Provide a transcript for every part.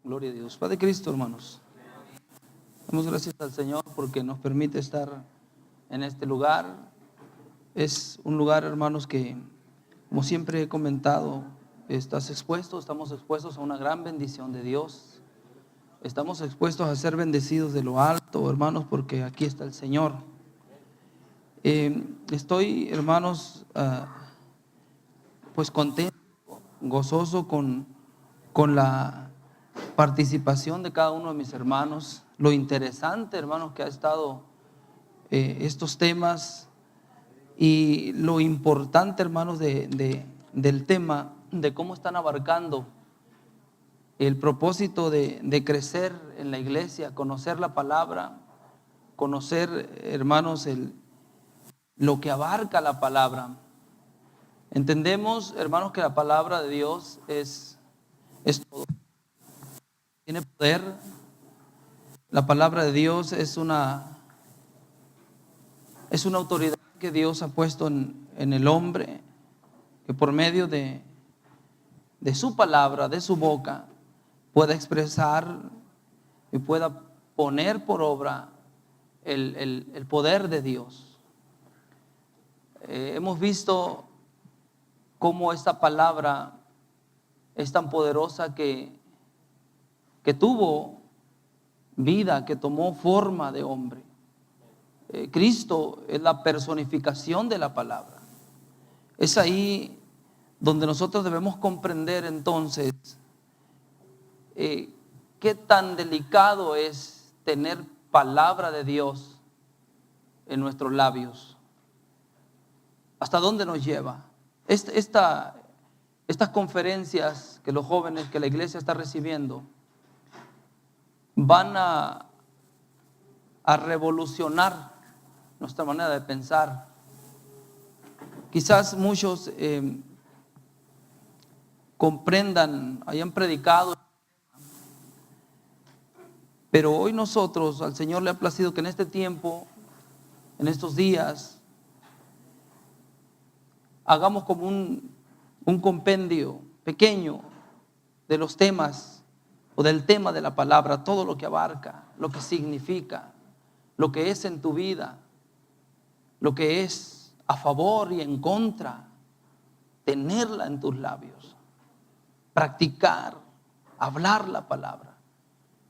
Gloria a Dios. Padre Cristo, hermanos, damos gracias al Señor porque nos permite estar en este lugar. Es un lugar, hermanos, que, como siempre he comentado, estamos expuestos a una gran bendición de Dios. Estamos expuestos a ser bendecidos de lo alto, hermanos, porque aquí está el Señor. Estoy, hermanos, pues contento, gozoso con la participación de cada uno de mis hermanos. Lo interesante, hermanos, que ha estado estos temas, y lo importante, hermanos, del tema, de cómo están abarcando el propósito de crecer en la iglesia, conocer la palabra, conocer, hermanos, lo que abarca la palabra. Entendemos, hermanos, que la palabra de Dios es todo. Tiene poder. La palabra de Dios es una autoridad que Dios ha puesto en el hombre, que por medio de su palabra, de su boca, pueda expresar y pueda poner por obra el poder de Dios. Hemos visto cómo esta palabra es tan poderosa que tuvo vida, que tomó forma de hombre. Cristo es la personificación de la palabra. Es ahí donde nosotros debemos comprender entonces qué tan delicado es tener palabra de Dios en nuestros labios. ¿Hasta dónde nos lleva? Estas conferencias que los jóvenes, que la iglesia está recibiendo, van a revolucionar nuestra manera de pensar. Quizás muchos comprendan, hayan predicado, pero hoy nosotros, al Señor le ha placido que en este tiempo, en estos días, hagamos como un compendio pequeño de los temas o del tema de la palabra, todo lo que abarca, lo que significa, lo que es en tu vida, lo que es a favor y en contra, tenerla en tus labios, practicar, hablar la palabra.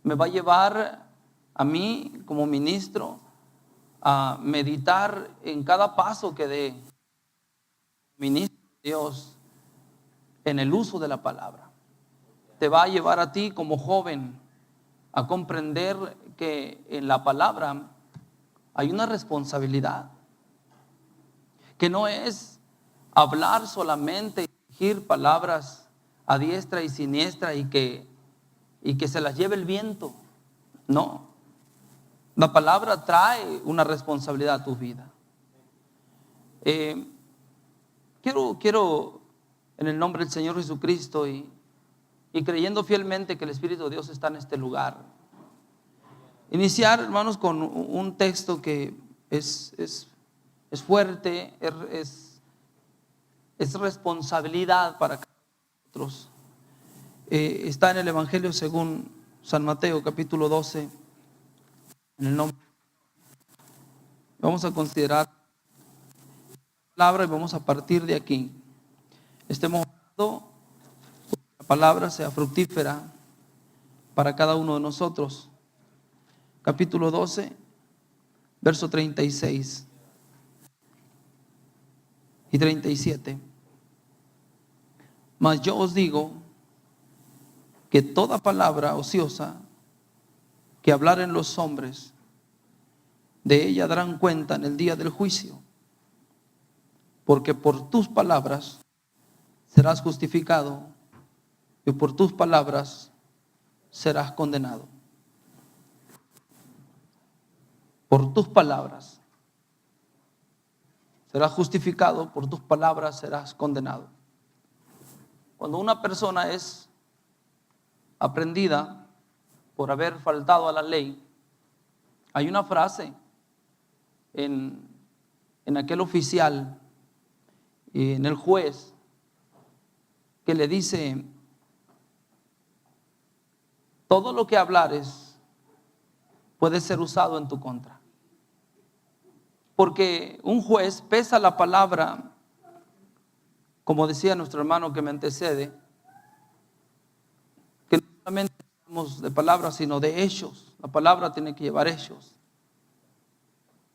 Me va a llevar a mí como ministro a meditar en cada paso que dé ministro de Dios en el uso de la palabra. Te va a llevar a ti como joven a comprender que en la palabra hay una responsabilidad, que no es hablar solamente, dirigir palabras a diestra y siniestra y que se las lleve el viento. No, la palabra trae una responsabilidad a tu vida. Quiero en el nombre del Señor Jesucristo y creyendo fielmente que el Espíritu de Dios está en este lugar, iniciar, hermanos, con un texto que es fuerte, es responsabilidad para nosotros. Está en el Evangelio según San Mateo, capítulo 12, en el nombre. Vamos a considerar la palabra y vamos a partir de aquí. Estemos orando que la palabra sea fructífera para cada uno de nosotros. Capítulo 12, verso 36 y 37. Mas yo os digo que toda palabra ociosa que hablaren los hombres, de ella darán cuenta en el día del juicio, porque por tus palabras serás justificado y por tus palabras serás condenado. Por tus palabras serás justificado, por tus palabras serás condenado. Cuando una persona es aprendida por haber faltado a la ley, hay una frase en aquel oficial, en el juez, que le dice: todo lo que hablares puede ser usado en tu contra. Porque un juez pesa la palabra, como decía nuestro hermano que me antecede, que no solamente hablamos de palabras, sino de hechos. La palabra tiene que llevar hechos.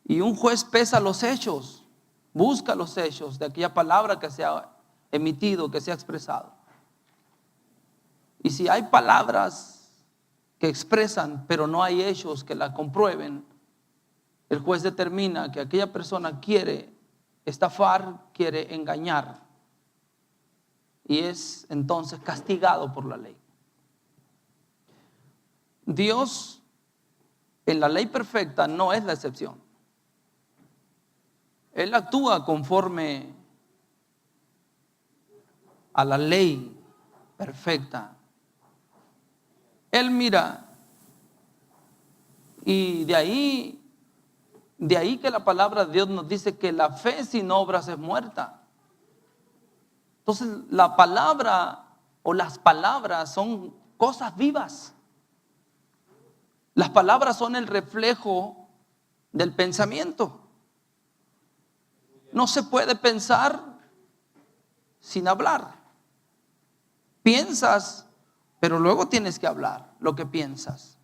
Y un juez pesa los hechos, busca los hechos de aquella palabra que se ha emitido, que se ha expresado. Y si hay palabras que expresan, pero no hay hechos que la comprueben, el juez determina que aquella persona quiere estafar, quiere engañar, y es entonces castigado por la ley. Dios, en la ley perfecta, no es la excepción. Él actúa conforme a la ley perfecta. Él mira, y de ahí que la palabra de Dios nos dice que la fe sin obras es muerta. Entonces la palabra o las palabras son cosas vivas. Las palabras son el reflejo del pensamiento. No se puede pensar sin hablar. Piensas, pero luego tienes que hablar lo que piensas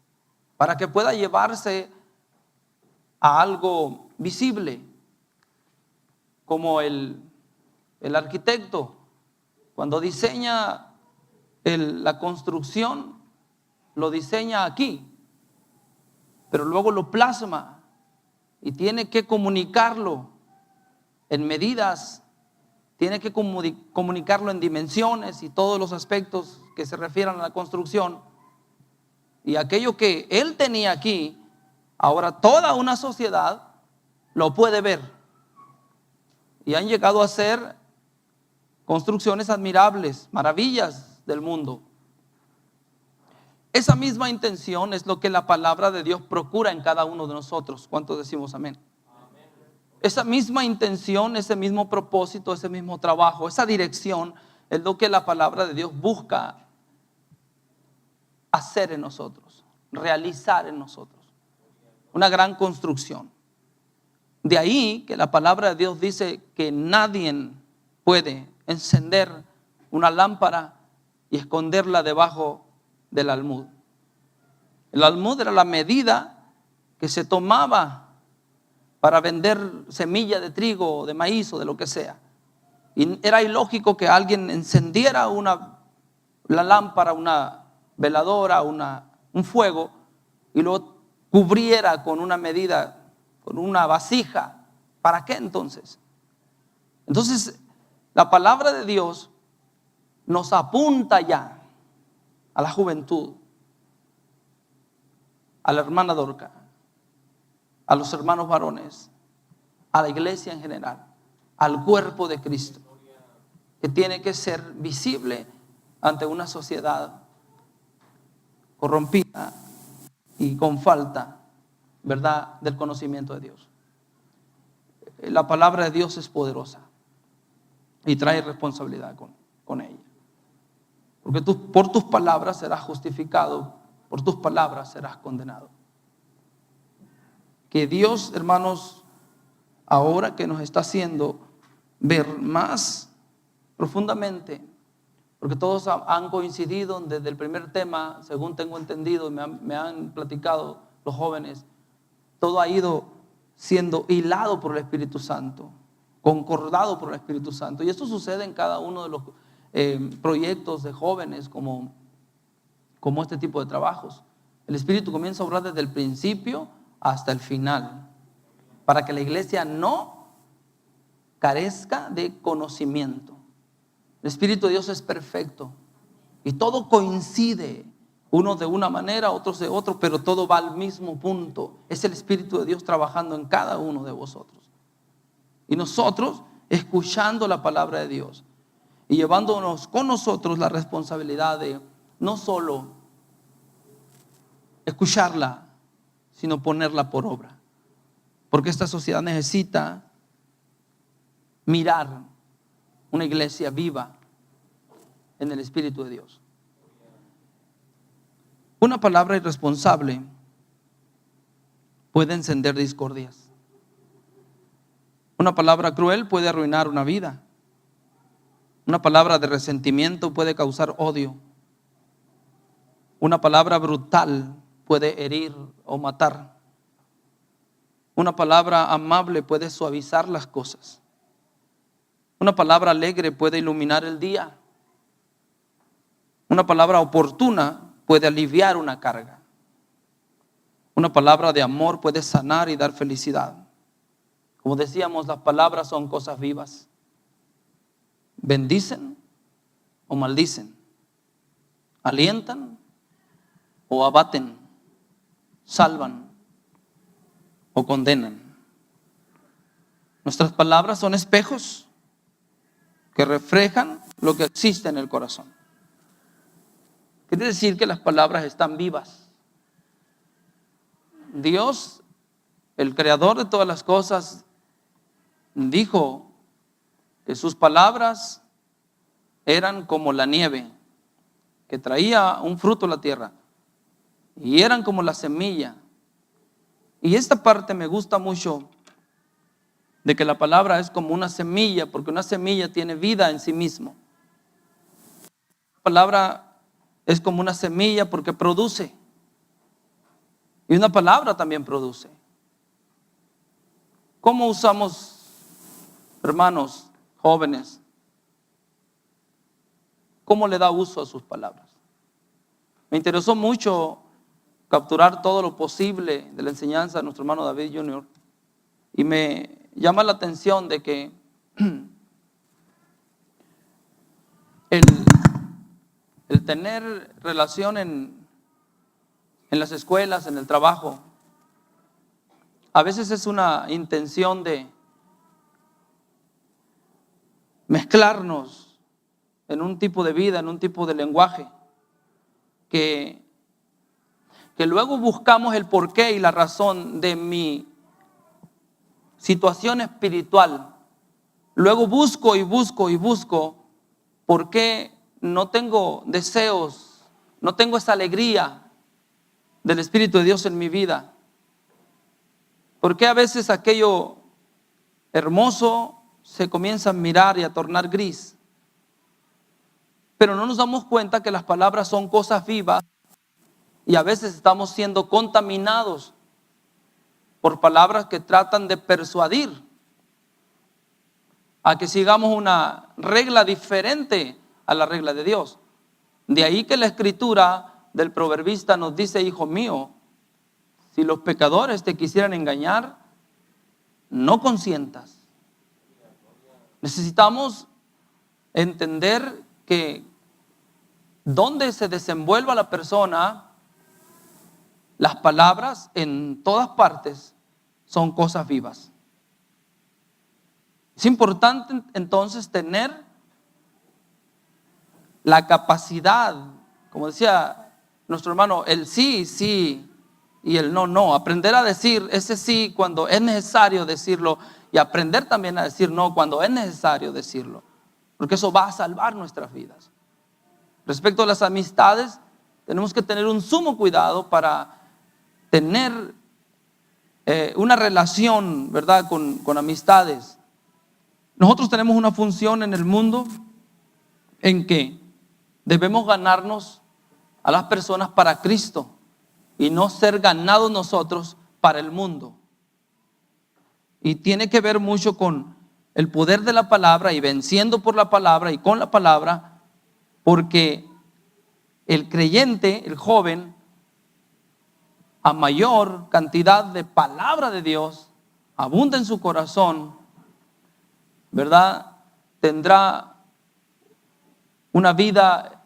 para que pueda llevarse a algo visible, como el arquitecto cuando diseña la construcción, lo diseña aquí, pero luego lo plasma y tiene que comunicarlo en medidas, tiene que comunicarlo en dimensiones y todos los aspectos que se refieran a la construcción. Y aquello que él tenía aquí, ahora toda una sociedad lo puede ver. Y han llegado a ser construcciones admirables, maravillas del mundo. Esa misma intención es lo que la palabra de Dios procura en cada uno de nosotros. ¿Cuántos decimos amén? Esa misma intención, ese mismo propósito, ese mismo trabajo, esa dirección es lo que la palabra de Dios busca hacer en nosotros, realizar en nosotros. Una gran construcción. De ahí que la palabra de Dios dice que nadie puede encender una lámpara y esconderla debajo del almud. El almud era la medida que se tomaba para vender semilla de trigo, de maíz o de lo que sea. Y era ilógico que alguien encendiera la lámpara, una veladora, un fuego, y lo cubriera con una medida, con una vasija. ¿Para qué entonces? Entonces, la palabra de Dios nos apunta ya a la juventud, a la hermana Dorca, a los hermanos varones, a la iglesia en general, al cuerpo de Cristo, que tiene que ser visible ante una sociedad corrompida y con falta, ¿verdad?, del conocimiento de Dios. La palabra de Dios es poderosa y trae responsabilidad con ella. Porque tú por tus palabras serás justificado, por tus palabras serás condenado. Que Dios, hermanos, ahora que nos está haciendo ver más profundamente, porque todos han coincidido desde el primer tema, según tengo entendido, me han platicado los jóvenes, todo ha ido siendo hilado por el Espíritu Santo, concordado por el Espíritu Santo. Y esto sucede en cada uno de los proyectos de jóvenes como este tipo de trabajos. El Espíritu comienza a obrar desde el principio hasta el final, para que la iglesia no carezca de conocimiento. El Espíritu de Dios es perfecto y todo coincide, unos de una manera, otros de otro, pero todo va al mismo punto. Es el Espíritu de Dios trabajando en cada uno de vosotros. Y nosotros escuchando la palabra de Dios y llevándonos con nosotros la responsabilidad de no solo escucharla, sino ponerla por obra. Porque esta sociedad necesita mirar una iglesia viva en el Espíritu de Dios. Una palabra irresponsable puede encender discordias. Una palabra cruel puede arruinar una vida. Una palabra de resentimiento puede causar odio. Una palabra brutal puede herir o matar. Una palabra amable puede suavizar las cosas. Una palabra alegre puede iluminar el día. Una palabra oportuna puede aliviar una carga. Una palabra de amor puede sanar y dar felicidad. Como decíamos, las palabras son cosas vivas. Bendicen o maldicen. Alientan o abaten. Salvan o condenan. Nuestras palabras son espejos que reflejan lo que existe en el corazón. Quiere decir que las palabras están vivas. Dios, el creador de todas las cosas, dijo que sus palabras eran como la nieve que traía un fruto a la tierra, y eran como la semilla. Y esta parte me gusta mucho, de que la palabra es como una semilla, porque una semilla tiene vida en sí mismo. La palabra es como una semilla porque produce. Y una palabra también produce. ¿Cómo usamos, hermanos jóvenes? ¿Cómo le da uso a sus palabras? Me interesó mucho capturar todo lo posible de la enseñanza de nuestro hermano David Jr. Y me llama la atención de que el tener relación en las escuelas, en el trabajo, a veces es una intención de mezclarnos en un tipo de vida, en un tipo de lenguaje, que luego buscamos el porqué y la razón de mi situación espiritual. Luego busco y busco y busco por qué no tengo deseos, no tengo esa alegría del Espíritu de Dios en mi vida. ¿Por qué a veces aquello hermoso se comienza a mirar y a tornar gris? Pero no nos damos cuenta que las palabras son cosas vivas y a veces estamos siendo contaminados por palabras que tratan de persuadir a que sigamos una regla diferente a la regla de Dios. De ahí que la escritura del proverbista nos dice: hijo mío, si los pecadores te quisieran engañar, no consientas. Necesitamos entender que donde se desenvuelva la persona, las palabras en todas partes son cosas vivas. Es importante entonces tener la capacidad, como decía nuestro hermano, el sí, sí y el no, no. Aprender a decir ese sí cuando es necesario decirlo, y aprender también a decir no cuando es necesario decirlo, porque eso va a salvar nuestras vidas. Respecto a las amistades, tenemos que tener un sumo cuidado para tener una relación, ¿verdad?, con amistades. Nosotros tenemos una función en el mundo en que debemos ganarnos a las personas para Cristo y no ser ganados nosotros para el mundo. Y tiene que ver mucho con el poder de la palabra y venciendo por la palabra y con la palabra, porque el creyente, el joven, a mayor cantidad de palabra de Dios abunda en su corazón, ¿verdad?, tendrá una vida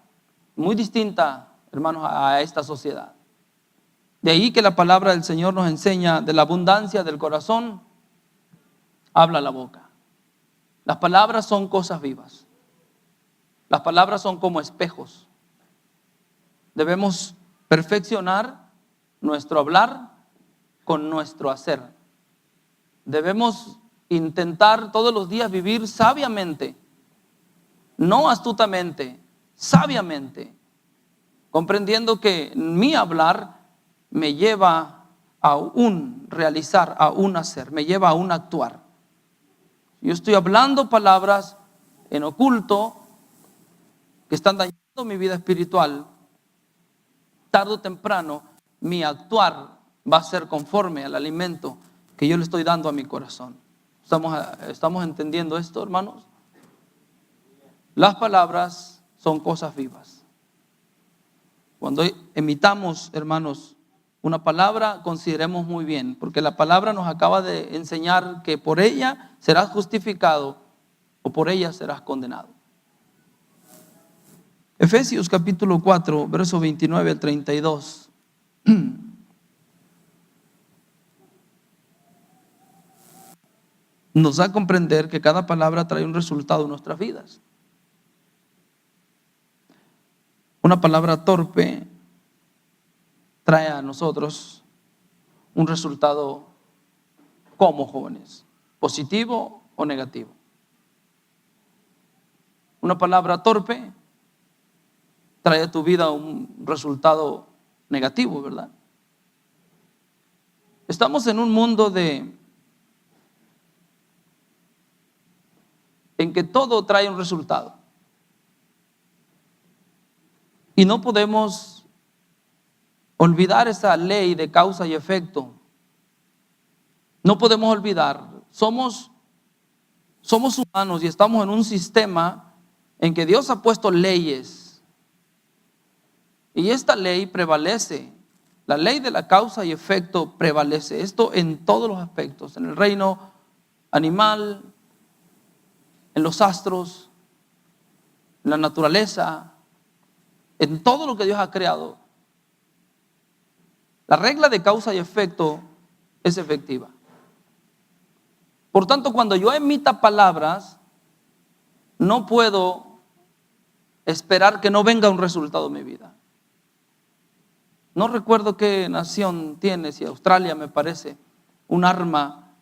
muy distinta, hermanos, a esta sociedad. De ahí que la palabra del Señor nos enseña: de la abundancia del corazón habla la boca. Las palabras son cosas vivas. Las palabras son como espejos. Debemos perfeccionar nuestro hablar con nuestro hacer. Debemos intentar todos los días vivir sabiamente, no astutamente, sabiamente. comprendiendo que mi hablar me lleva a un realizar, a un hacer, me lleva a un actuar. Yo estoy hablando palabras en oculto que están dañando mi vida espiritual. Tarde o temprano, mi actuar va a ser conforme al alimento que yo le estoy dando a mi corazón. ¿Estamos entendiendo esto, hermanos? Las palabras son cosas vivas. Cuando emitamos, hermanos, una palabra, consideremos muy bien, porque la palabra nos acaba de enseñar que por ella serás justificado o por ella serás condenado. Efesios capítulo 4, verso 29 al 32. Nos da a comprender que cada palabra trae un resultado en nuestras vidas. Una palabra torpe trae a nosotros un resultado como jóvenes, positivo o negativo. Una palabra torpe trae a tu vida un resultado negativo, ¿verdad? Estamos en un mundo en que todo trae un resultado. Y no podemos olvidar esa ley de causa y efecto. No podemos olvidar, somos humanos y estamos en un sistema en que Dios ha puesto leyes. Y esta ley prevalece. La ley de la causa y efecto prevalece. Esto en todos los aspectos, en el reino animal, en los astros, en la naturaleza, en todo lo que Dios ha creado. La regla de causa y efecto es efectiva. Por tanto, cuando yo emita palabras, no puedo esperar que no venga un resultado en mi vida. No recuerdo qué nación tiene, si Australia me parece, un arma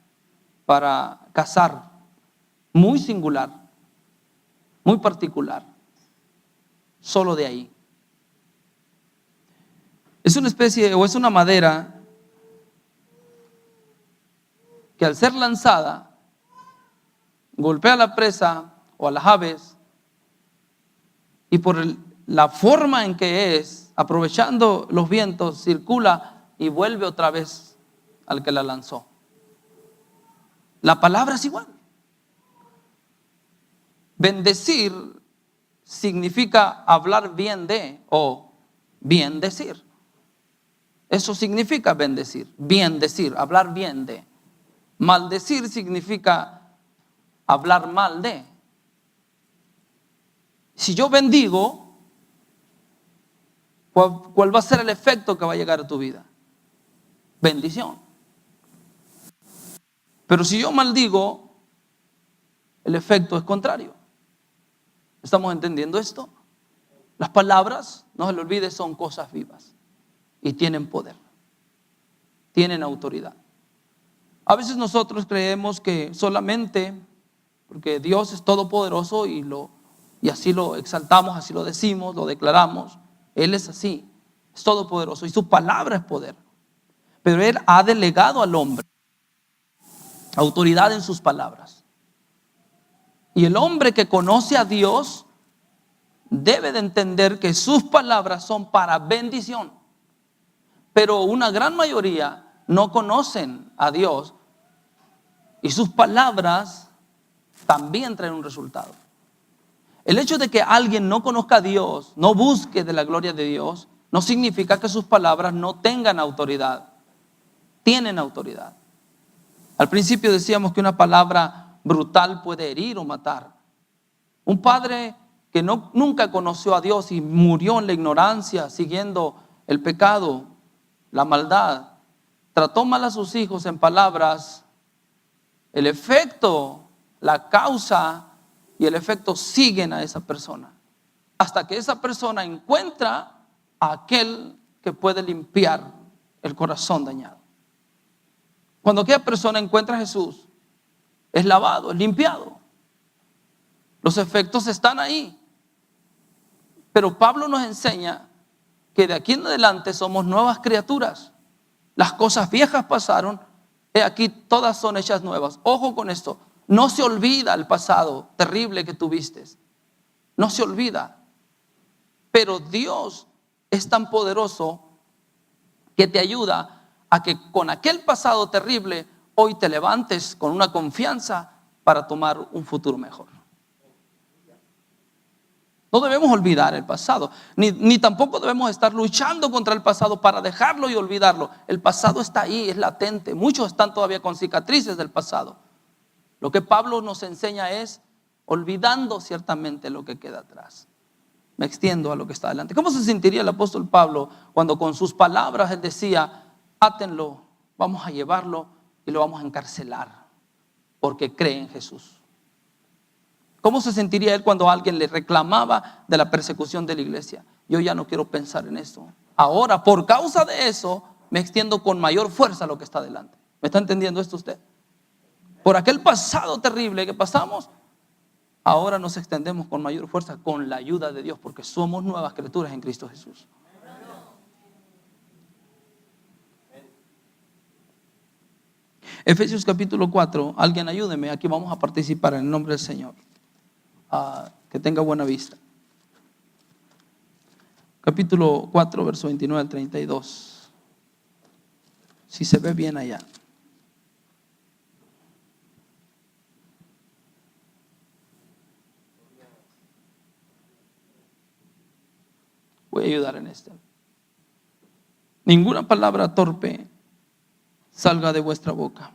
para cazar muy singular, muy particular, solo de ahí. Es una especie o es una madera que al ser lanzada golpea a la presa o a las aves y por la forma en que es, aprovechando los vientos, circula y vuelve otra vez al que la lanzó. La palabra es igual. Bendecir significa hablar bien de o bien decir. Eso significa bendecir, bien decir, hablar bien de. Maldecir significa hablar mal de. Si yo bendigo, ¿cuál va a ser el efecto que va a llegar a tu vida? Bendición. Pero si yo maldigo, el efecto es contrario. ¿Estamos entendiendo esto? Las palabras, no se le olvide, son cosas vivas y tienen poder, tienen autoridad. A veces nosotros creemos que solamente porque Dios es todopoderoso y así lo exaltamos, así lo decimos, lo declaramos. Él es así, es todopoderoso y su palabra es poder. Pero Él ha delegado al hombre autoridad en sus palabras. Y el hombre que conoce a Dios debe de entender que sus palabras son para bendición. Pero una gran mayoría no conocen a Dios y sus palabras también traen un resultado. El hecho de que alguien no conozca a Dios, no busque de la gloria de Dios, no significa que sus palabras no tengan autoridad. Tienen autoridad. Al principio decíamos que una palabra brutal puede herir o matar. Un padre que nunca conoció a Dios y murió en la ignorancia, siguiendo el pecado, la maldad, trató mal a sus hijos en palabras, el efecto, la causa y el efecto siguen a esa persona, hasta que esa persona encuentra a aquel que puede limpiar el corazón dañado. Cuando aquella persona encuentra a Jesús, es lavado, es limpiado. Los efectos están ahí. Pero Pablo nos enseña que de aquí en adelante somos nuevas criaturas. Las cosas viejas pasaron, he aquí todas son hechas nuevas. Ojo con esto, no se olvida el pasado terrible que tuviste. No se olvida. Pero Dios es tan poderoso que te ayuda a que con aquel pasado terrible hoy te levantes con una confianza para tomar un futuro mejor. No debemos olvidar el pasado, ni tampoco debemos estar luchando contra el pasado para dejarlo y olvidarlo. El pasado está ahí, es latente. Muchos están todavía con cicatrices del pasado. Lo que Pablo nos enseña es olvidando ciertamente lo que queda atrás. Me extiendo a lo que está adelante. ¿Cómo se sentiría el apóstol Pablo cuando con sus palabras él decía: átenlo, vamos a llevarlo y lo vamos a encarcelar porque cree en Jesús? ¿Cómo se sentiría él cuando alguien le reclamaba de la persecución de la iglesia? Yo ya no quiero pensar en eso. Ahora, por causa de eso, me extiendo con mayor fuerza a lo que está adelante. ¿Me está entendiendo esto usted? Por aquel pasado terrible que pasamos, ahora nos extendemos con mayor fuerza con la ayuda de Dios, porque somos nuevas criaturas en Cristo Jesús. Efesios capítulo 4, alguien ayúdeme, aquí vamos a participar en el nombre del Señor. Que tenga buena vista. Capítulo 4, verso 29 al 32. Si se ve bien allá. Voy a ayudar en esto. Ninguna palabra torpe salga de vuestra boca,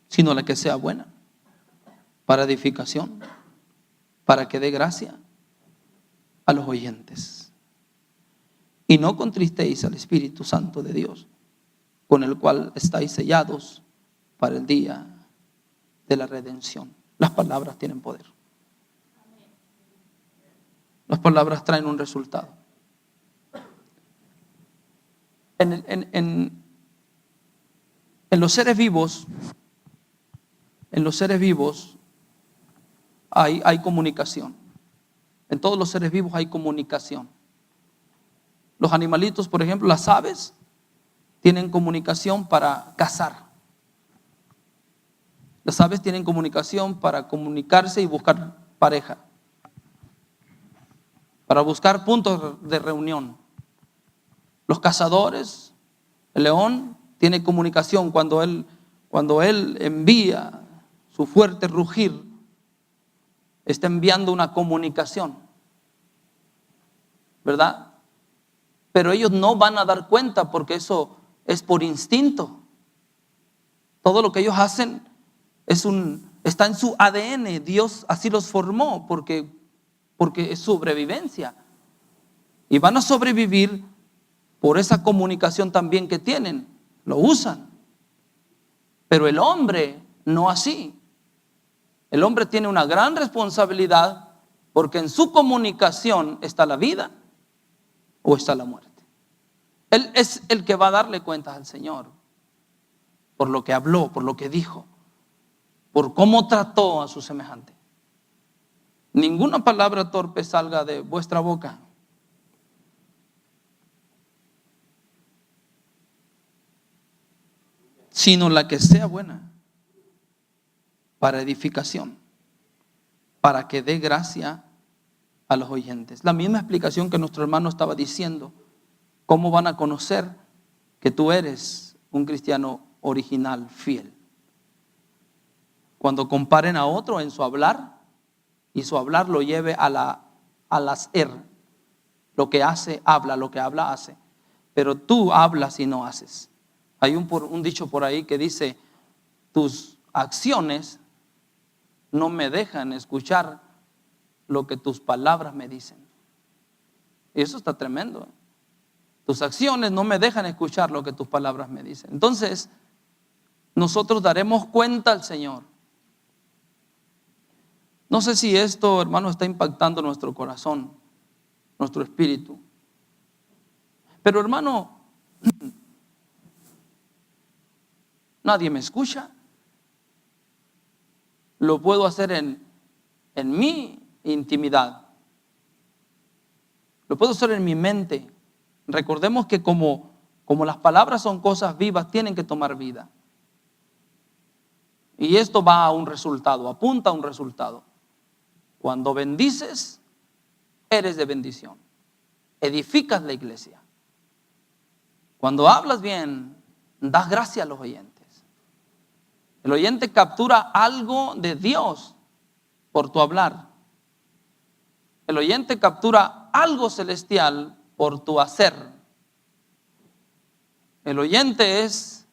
sino la que sea buena, para edificación, para que dé gracia a los oyentes. Y no contristéis al Espíritu Santo de Dios, con el cual estáis sellados para el día de la redención. Las palabras tienen poder. Las palabras traen un resultado. En los seres vivos, hay comunicación. En todos los seres vivos hay comunicación. Los animalitos, por ejemplo, las aves, tienen comunicación para cazar. Las aves tienen comunicación para comunicarse y buscar pareja, para buscar puntos de reunión. Los cazadores, el león tiene comunicación cuando él envía su fuerte rugir, está enviando una comunicación, ¿verdad? Pero ellos no van a dar cuenta porque eso es por instinto. Todo lo que ellos hacen está en su ADN. Dios así los formó porque es sobrevivencia. Y van a sobrevivir por esa comunicación también que tienen. Lo usan. Pero el hombre no así. El hombre tiene una gran responsabilidad porque en su comunicación está la vida o está la muerte. Él es el que va a darle cuentas al Señor por lo que habló, por lo que dijo, por cómo trató a su semejante. Ninguna palabra torpe salga de vuestra boca, sino la que sea buena para edificación, para que dé gracia a los oyentes. La misma explicación que nuestro hermano estaba diciendo. ¿Cómo van a conocer que tú eres un cristiano original, fiel? Cuando comparen a otro en su hablar y su hablar lo lleve al hacer. Lo que hace, habla, lo que habla, hace. Pero tú hablas y no haces. Hay un dicho por ahí que dice: tus acciones no me dejan escuchar lo que tus palabras me dicen. Y eso está tremendo. Tus acciones no me dejan escuchar lo que tus palabras me dicen. Entonces, nosotros daremos cuenta al Señor. No sé si esto, hermano, está impactando nuestro corazón, nuestro espíritu. Pero, hermano, nadie me escucha. Lo puedo hacer en mi intimidad. lo puedo hacer en mi mente. Recordemos que como las palabras son cosas vivas, tienen que tomar vida. Y esto va a un resultado, apunta a un resultado. Cuando bendices, eres de bendición. Edificas la iglesia. Cuando hablas bien, das gracia a los oyentes. El oyente captura algo de Dios por tu hablar. El oyente captura algo celestial por tu hacer. El oyente es,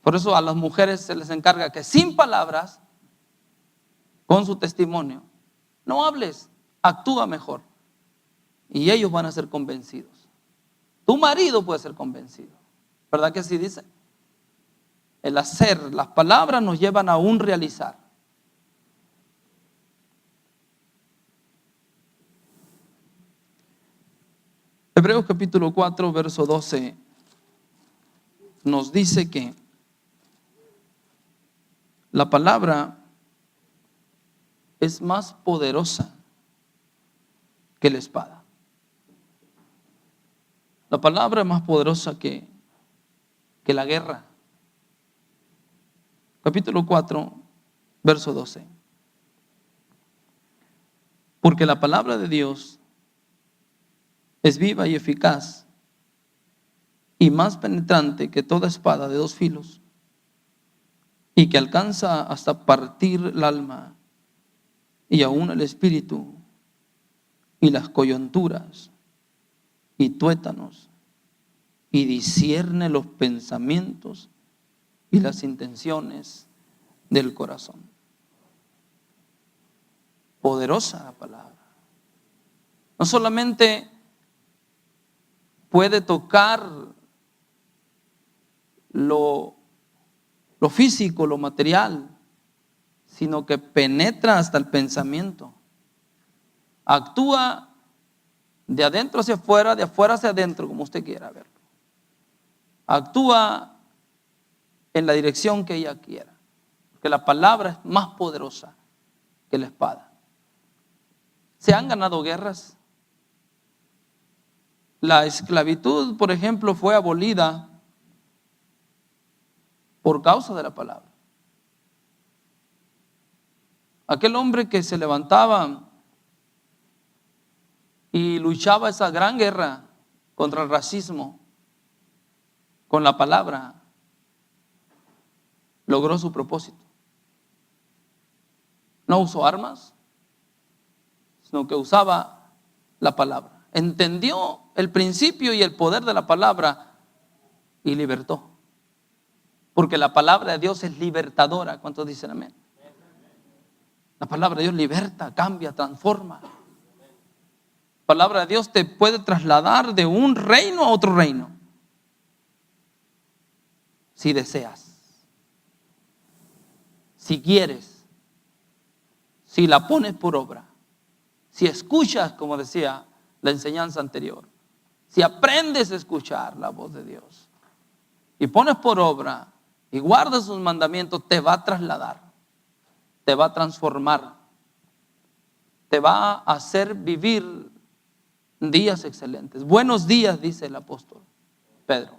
por eso a las mujeres se les encarga que sin palabras, con su testimonio, no hables, actúa mejor. Y ellos van a ser convencidos. Tu marido puede ser convencido. ¿Verdad que así dice? El hacer, las palabras nos llevan a un realizar. Hebreos capítulo 4, verso 12 nos dice que la palabra es más poderosa que la espada. La palabra es más poderosa que la guerra. Capítulo 4, verso 12. Porque la palabra de Dios es viva y eficaz y más penetrante que toda espada de dos filos y que alcanza hasta partir el alma y aún el espíritu y las coyunturas y tuétanos y discierne los pensamientos y las intenciones del corazón. Poderosa la palabra. No solamente puede tocar lo físico, lo material, sino que penetra hasta el pensamiento. Actúa de adentro hacia afuera, de afuera hacia adentro, como usted quiera verlo. Actúa en la dirección que ella quiera, porque la palabra es más poderosa que la espada. ¿Se han ganado guerras? La esclavitud, por ejemplo, fue abolida por causa de la palabra. Aquel hombre que se levantaba y luchaba esa gran guerra contra el racismo con la palabra, logró su propósito. No usó armas, sino que usaba la palabra. Entendió el principio y el poder de la palabra y libertó. Porque la palabra de Dios es libertadora. ¿Cuántos dicen amén? La palabra de Dios liberta, cambia, transforma. La palabra de Dios te puede trasladar de un reino a otro reino, si deseas, si quieres, si la pones por obra, si escuchas, como decía la enseñanza anterior, si aprendes a escuchar la voz de Dios y pones por obra y guardas sus mandamientos, te va a trasladar, te va a transformar, te va a hacer vivir días excelentes. Buenos días, dice el apóstol Pedro.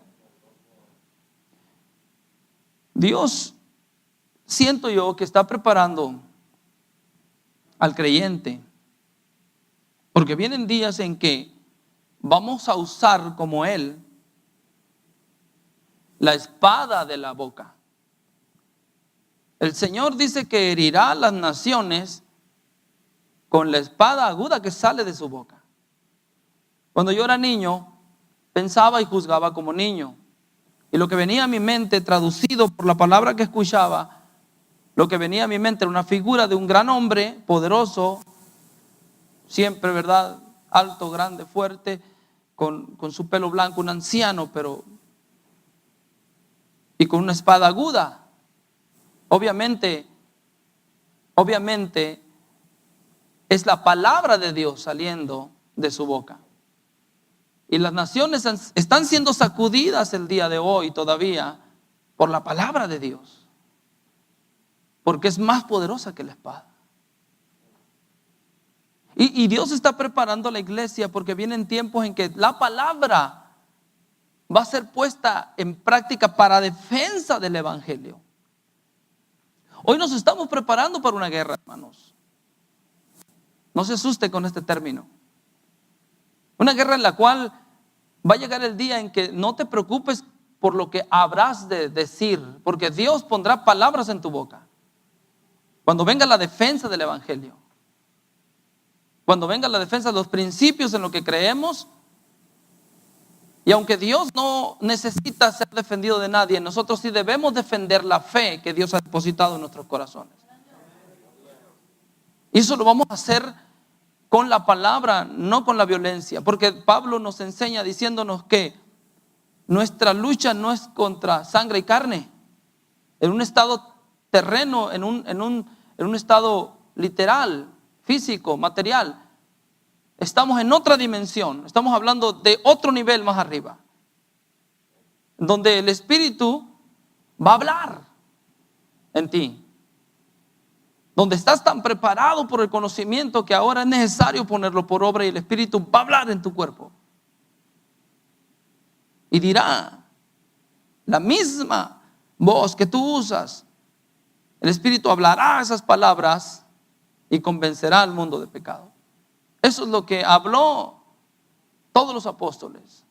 Dios, siento yo que está preparando al creyente, porque vienen días en que vamos a usar como Él la espada de la boca. El Señor dice que herirá a las naciones con la espada aguda que sale de su boca. Cuando yo era niño, pensaba y juzgaba como niño. Y lo que venía a mi mente, traducido por la palabra que escuchaba, lo que venía a mi mente era una figura de un gran hombre, poderoso, siempre, ¿verdad? Alto, grande, fuerte, con su pelo blanco, un anciano, y con una espada aguda. Obviamente, es la palabra de Dios saliendo de su boca. Y las naciones están siendo sacudidas el día de hoy todavía por la palabra de Dios, porque es más poderosa que la espada. Y Dios está preparando a la iglesia porque vienen tiempos en que la palabra va a ser puesta en práctica para defensa del evangelio. Hoy nos estamos preparando para una guerra, hermanos. No se asuste con este término. Una guerra en la cual va a llegar el día en que no te preocupes por lo que habrás de decir, porque Dios pondrá palabras en tu boca. Cuando venga la defensa del evangelio, cuando venga la defensa de los principios en lo que creemos, y aunque Dios no necesita ser defendido de nadie, nosotros sí debemos defender la fe que Dios ha depositado en nuestros corazones. Y eso lo vamos a hacer con la palabra, no con la violencia, porque Pablo nos enseña diciéndonos que nuestra lucha no es contra sangre y carne, en un estado terreno, en un estado literal, físico, material. Estamos en otra dimensión, estamos hablando de otro nivel más arriba, donde el Espíritu va a hablar en ti, donde estás tan preparado por el conocimiento que ahora es necesario ponerlo por obra y el Espíritu va a hablar en tu cuerpo. Y dirá la misma voz que tú usas. El Espíritu hablará esas palabras y convencerá al mundo de pecado. Eso es lo que habló todos los apóstoles.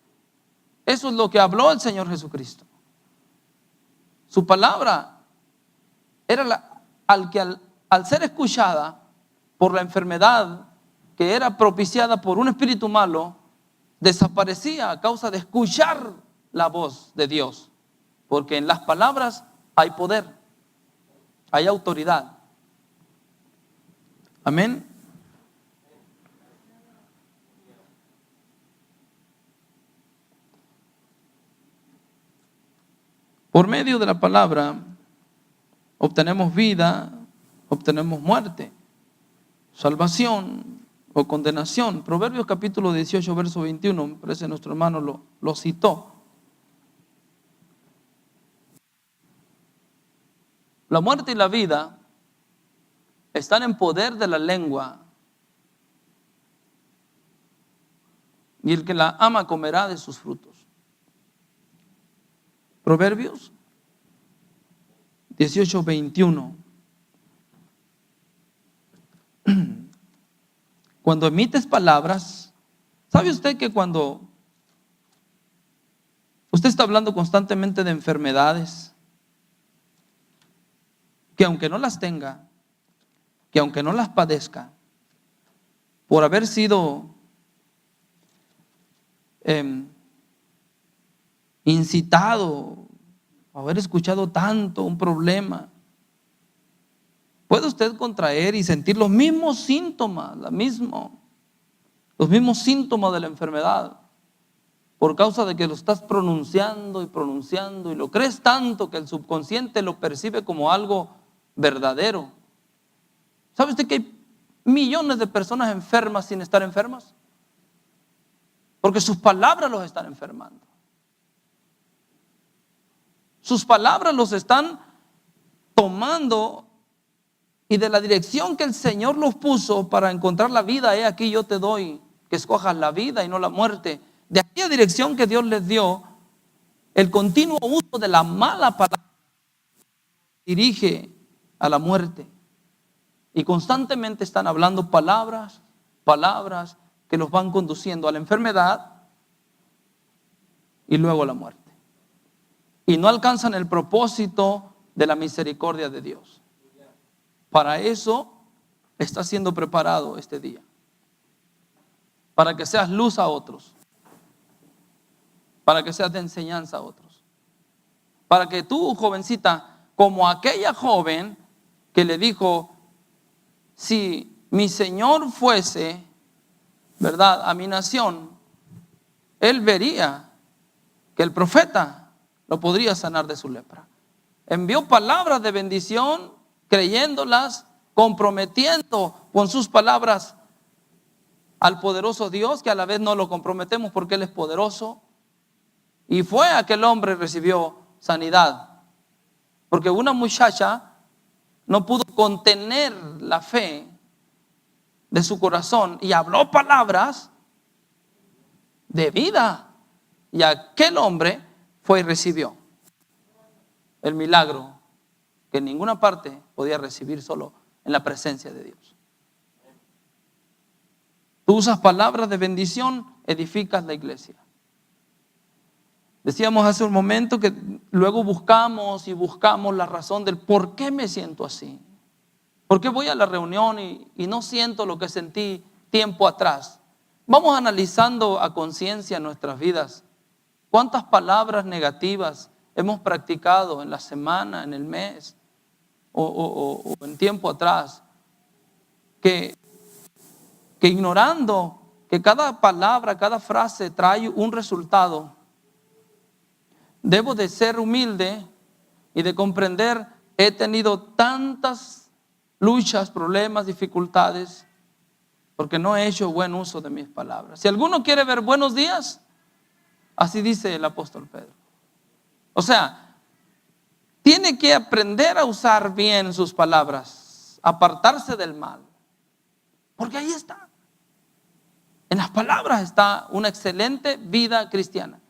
Eso es lo que habló el Señor Jesucristo. Su palabra era al ser escuchada por la enfermedad que era propiciada por un espíritu malo, desaparecía a causa de escuchar la voz de Dios. Porque en las palabras hay poder, hay autoridad. Amén. Por medio de la palabra obtenemos vida, obtenemos muerte, salvación o condenación. Proverbios capítulo 18, verso 21, me parece nuestro hermano lo citó. La muerte y la vida están en poder de la lengua, y el que la ama comerá de sus frutos. Proverbios 18, 21. Cuando emites palabras, ¿sabe usted que cuando usted está hablando constantemente de enfermedades, que aunque no las tenga, que aunque no las padezca, por haber sido incitado, haber escuchado tanto un problema, puede usted contraer y sentir los mismos síntomas, los mismos síntomas de la enfermedad, por causa de que lo estás pronunciando y lo crees tanto que el subconsciente lo percibe como algo verdadero. ¿Sabe usted que hay millones de personas enfermas sin estar enfermas? Porque sus palabras los están enfermando. Sus palabras los están tomando, y de la dirección que el Señor los puso para encontrar la vida, he aquí yo te doy que escojas la vida y no la muerte. De aquella dirección que Dios les dio, el continuo uso de la mala palabra dirige a la muerte. Y constantemente están hablando palabras que los van conduciendo a la enfermedad y luego a la muerte. Y no alcanzan el propósito de la misericordia de Dios. Para eso está siendo preparado este día. Para que seas luz a otros. Para que seas de enseñanza a otros. Para que tú, jovencita, como aquella joven que le dijo: si mi Señor fuese, ¿verdad?, a mi nación, Él vería que el profeta lo podría sanar de su lepra. Envió palabras de bendición, creyéndolas, comprometiendo con sus palabras al poderoso Dios, que a la vez no lo comprometemos porque Él es poderoso. Y fue aquel hombre y recibió sanidad, porque una muchacha no pudo contener la fe de su corazón y habló palabras de vida. Y aquel hombre fue y recibió el milagro que en ninguna parte podía recibir, solo en la presencia de Dios. Tú usas palabras de bendición, edificas la iglesia. Decíamos hace un momento que luego buscamos la razón del por qué me siento así. ¿Por qué voy a la reunión y no siento lo que sentí tiempo atrás? Vamos analizando a conciencia nuestras vidas. ¿Cuántas palabras negativas hemos practicado en la semana, en el mes o en tiempo atrás? Que ignorando que cada palabra, cada frase trae un resultado, debo de ser humilde y de comprender, he tenido tantas luchas, problemas, dificultades, porque no he hecho buen uso de mis palabras. Si alguno quiere ver buenos días, así dice el apóstol Pedro. O sea, tiene que aprender a usar bien sus palabras, apartarse del mal, porque ahí está. En las palabras está una excelente vida cristiana.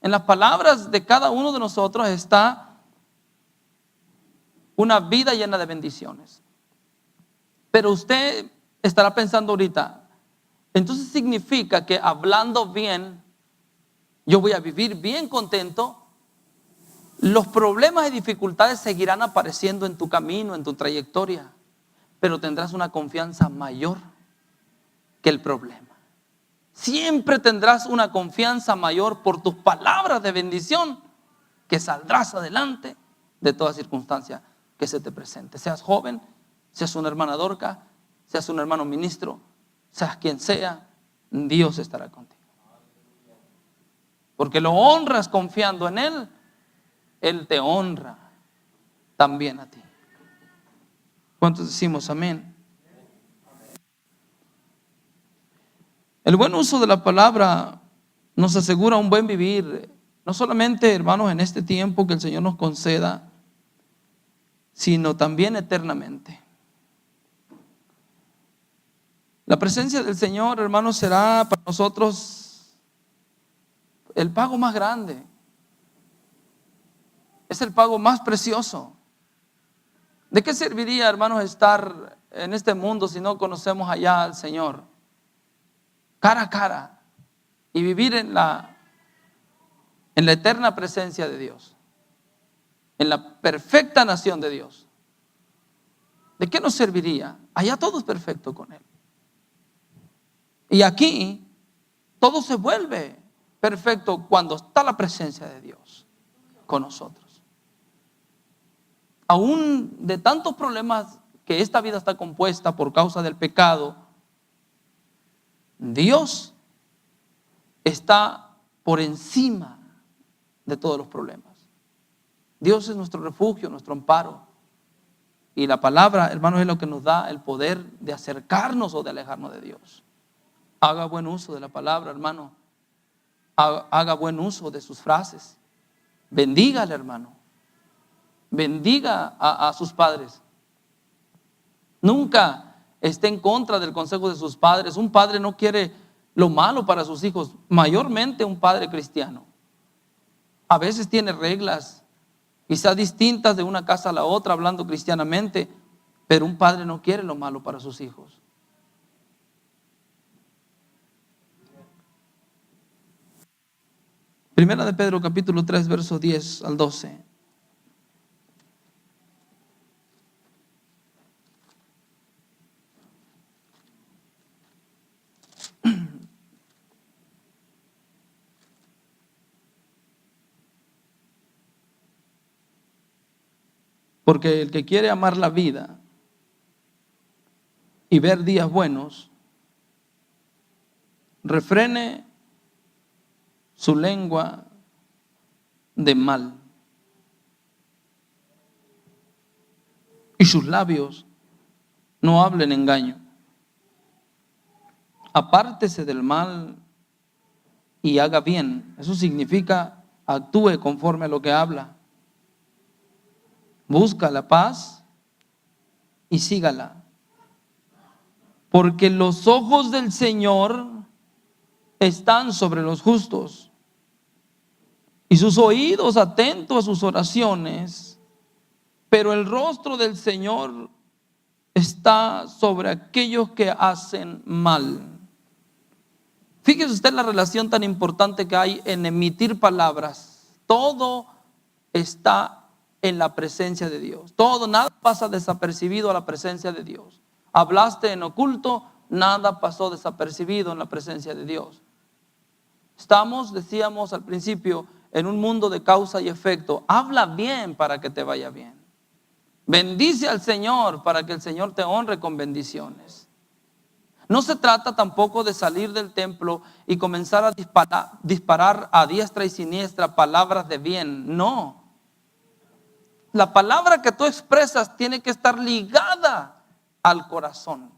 En las palabras de cada uno de nosotros está una vida llena de bendiciones. Pero usted estará pensando ahorita, entonces significa que hablando bien, yo voy a vivir bien contento. Los problemas y dificultades seguirán apareciendo en tu camino, en tu trayectoria, pero tendrás una confianza mayor que el problema. Siempre tendrás una confianza mayor por tus palabras de bendición, que saldrás adelante de toda circunstancia que se te presente. Seas joven, seas una hermana Dorca, seas un hermano ministro, seas quien sea, Dios estará contigo. Porque lo honras confiando en Él, Él te honra también a ti. ¿Cuántos decimos amén? El buen uso de la palabra nos asegura un buen vivir, no solamente, hermanos, en este tiempo que el Señor nos conceda, sino también eternamente. La presencia del Señor, hermanos, será para nosotros el pago más grande. Es el pago más precioso. ¿De qué serviría, hermanos, estar en este mundo si no conocemos allá al Señor cara a cara y vivir en la eterna presencia de Dios, en la perfecta nación de Dios? ¿De qué nos serviría? Allá todo es perfecto con Él. Y aquí todo se vuelve perfecto cuando está la presencia de Dios con nosotros. Aún de tantos problemas que esta vida está compuesta por causa del pecado, Dios está por encima de todos los problemas. Dios es nuestro refugio, nuestro amparo. Y la palabra, hermanos, es lo que nos da el poder de acercarnos o de alejarnos de Dios. Haga buen uso de la palabra, hermano. Haga buen uso de sus frases. Bendígale, hermano. Bendiga a sus padres. Nunca esté en contra del consejo de sus padres. Un padre no quiere lo malo para sus hijos, mayormente un padre cristiano. A veces tiene reglas, quizás distintas de una casa a la otra, hablando cristianamente, pero un padre no quiere lo malo para sus hijos. Primera de Pedro capítulo 3 versos 10 al 12. Porque el que quiere amar la vida y ver días buenos, refrene su lengua de mal y sus labios no hablen engaño. Apártese del mal y haga bien. Eso significa actúe conforme a lo que habla. Busca la paz y sígala. Porque los ojos del Señor están sobre los justos y sus oídos atentos a sus oraciones, pero el rostro del Señor está sobre aquellos que hacen mal. Fíjese usted la relación tan importante que hay en emitir palabras. Todo está en la presencia de Dios. Todo, nada pasa desapercibido a la presencia de Dios. Hablaste en oculto, nada pasó desapercibido en la presencia de Dios. Estamos, decíamos al principio, en un mundo de causa y efecto. Habla bien para que te vaya bien. Bendice al Señor para que el Señor te honre con bendiciones. No se trata tampoco de salir del templo y comenzar a disparar a diestra y siniestra palabras de bien. No. La palabra que tú expresas tiene que estar ligada al corazón.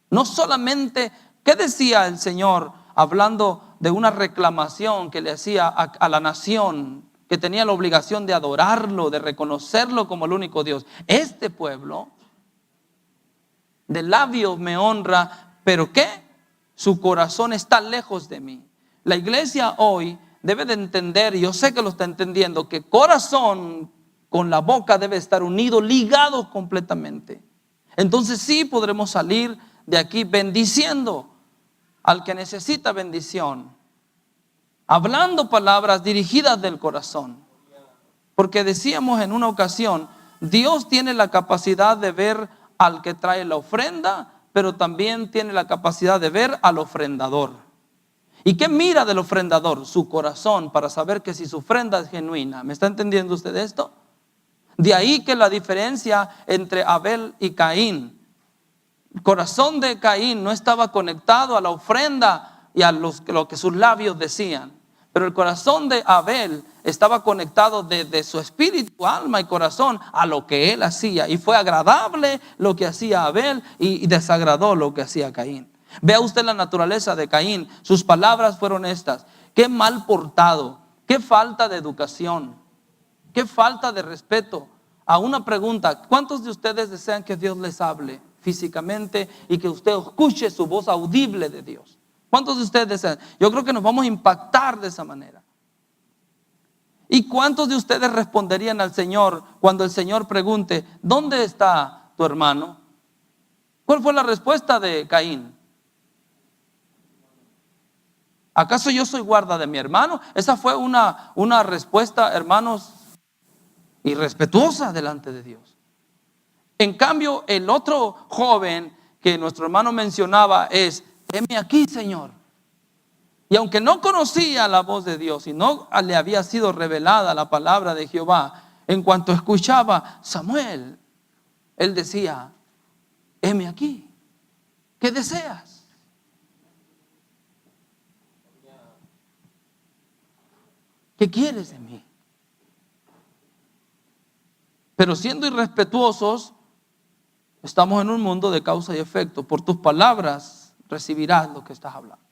No solamente, ¿qué decía el Señor hablando de una reclamación que le hacía a la nación que tenía la obligación de adorarlo, de reconocerlo como el único Dios? Este pueblo de labios me honra, pero ¿qué? Su corazón está lejos de mí. La iglesia hoy debe de entender, y yo sé que lo está entendiendo, que corazón con la boca debe estar unido, ligado completamente. Entonces sí podremos salir de aquí bendiciendo al que necesita bendición, hablando palabras dirigidas del corazón. Porque decíamos en una ocasión, Dios tiene la capacidad de ver al que trae la ofrenda, pero también tiene la capacidad de ver al ofrendador. ¿Y qué mira del ofrendador? Su corazón, para saber que si su ofrenda es genuina. ¿Me está entendiendo usted esto? De ahí que la diferencia entre Abel y Caín. El corazón de Caín no estaba conectado a la ofrenda y a lo que sus labios decían. Pero el corazón de Abel estaba conectado desde su espíritu, alma y corazón a lo que él hacía. Y fue agradable lo que hacía Abel y desagradó lo que hacía Caín. Vea usted la naturaleza de Caín. Sus palabras fueron estas: qué mal portado, qué falta de educación, qué falta de respeto. A una pregunta: ¿cuántos de ustedes desean que Dios les hable físicamente y que usted escuche su voz audible de Dios? ¿Cuántos de ustedes desean? Yo creo que nos vamos a impactar de esa manera. ¿Y cuántos de ustedes responderían al Señor cuando el Señor pregunte: ¿dónde está tu hermano? ¿Cuál fue la respuesta de Caín? ¿Acaso yo soy guarda de mi hermano? Esa fue una respuesta, hermanos, irrespetuosa delante de Dios. En cambio, el otro joven que nuestro hermano mencionaba es: heme aquí, Señor. Y aunque no conocía la voz de Dios y no le había sido revelada la palabra de Jehová, en cuanto escuchaba Samuel, él decía: heme aquí, ¿qué deseas? ¿Qué quieres de mí? Pero siendo irrespetuosos, estamos en un mundo de causa y efecto. Por tus palabras recibirás lo que estás hablando.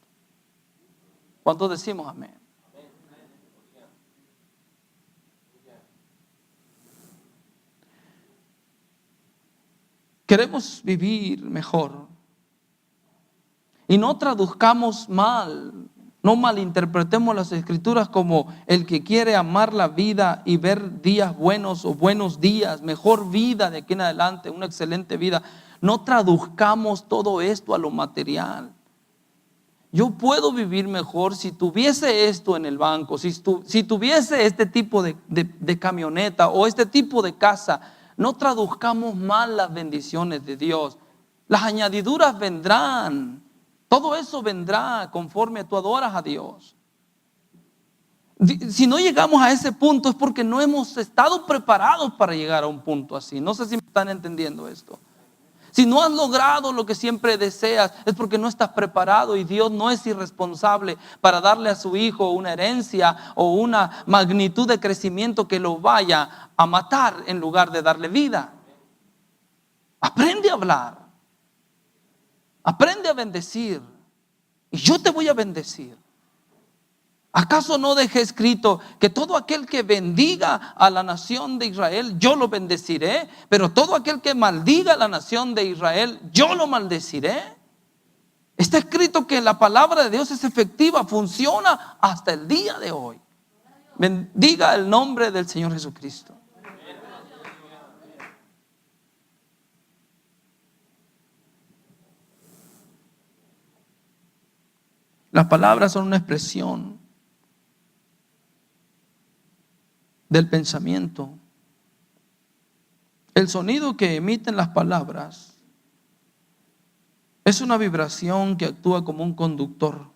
¿Cuántos decimos amén? Queremos vivir mejor y no traduzcamos mal, no malinterpretemos las escrituras como el que quiere amar la vida y ver días buenos o buenos días, mejor vida de aquí en adelante, una excelente vida. No traduzcamos todo esto a lo material. Yo puedo vivir mejor si tuviese esto en el banco, si tuviese este tipo de camioneta o este tipo de casa. No traduzcamos mal las bendiciones de Dios. Las añadiduras vendrán. Todo eso vendrá conforme tú adoras a Dios. Si no llegamos a ese punto es porque no hemos estado preparados para llegar a un punto así. No sé si me están entendiendo esto. Si no has logrado lo que siempre deseas, es porque no estás preparado, y Dios no es irresponsable para darle a su hijo una herencia o una magnitud de crecimiento que lo vaya a matar en lugar de darle vida. Aprende a hablar, aprende a bendecir, y yo te voy a bendecir. ¿Acaso no dejé escrito que todo aquel que bendiga a la nación de Israel, yo lo bendeciré? Pero todo aquel que maldiga a la nación de Israel, yo lo maldeciré. Está escrito que la palabra de Dios es efectiva, funciona hasta el día de hoy. Bendiga el nombre del Señor Jesucristo. Las palabras son una expresión del pensamiento. El sonido que emiten las palabras es una vibración que actúa como un conductor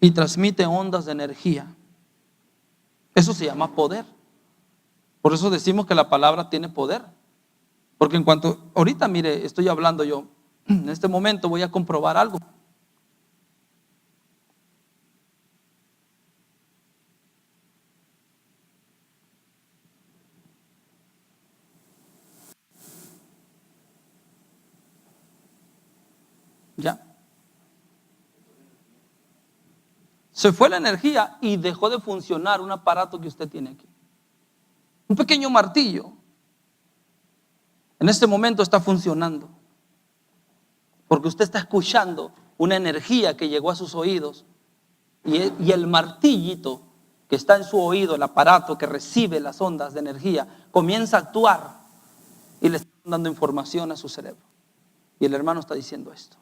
y transmite ondas de energía. Eso se llama poder. Por eso decimos que la palabra tiene poder. Porque en cuanto, ahorita mire, estoy hablando yo, en este momento voy a comprobar algo. Ya. Se fue la energía y dejó de funcionar un aparato que usted tiene aquí. Un pequeño martillo. En este momento está funcionando. Porque usted está escuchando una energía que llegó a sus oídos. Y el martillito que está en su oído, el aparato que recibe las ondas de energía, comienza a actuar y le está dando información a su cerebro. Y el hermano está diciendo esto.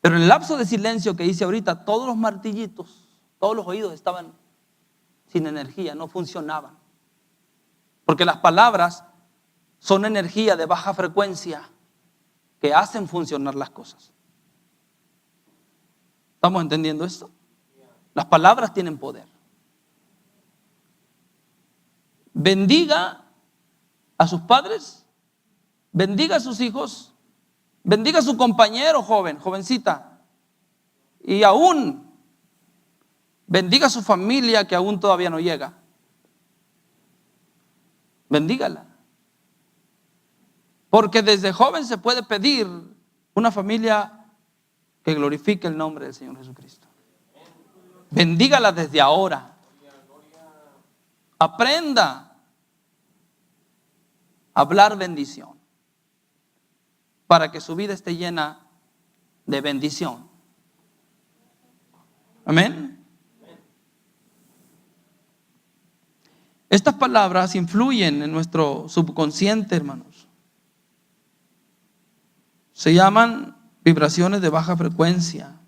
Pero en el lapso de silencio que hice ahorita, todos los martillitos, todos los oídos estaban sin energía, no funcionaban. Porque las palabras son energía de baja frecuencia que hacen funcionar las cosas. ¿Estamos entendiendo esto? Las palabras tienen poder. Bendiga a sus padres, bendiga a sus hijos, bendiga a su compañero joven, jovencita, y aún bendiga a su familia que aún todavía no llega. Bendígala. Porque desde joven se puede pedir una familia que glorifique el nombre del Señor Jesucristo. Bendígala desde ahora. Aprenda a hablar bendición para que su vida esté llena de bendición. Amén. Estas palabras influyen en nuestro subconsciente, hermanos. Se llaman vibraciones de baja frecuencia.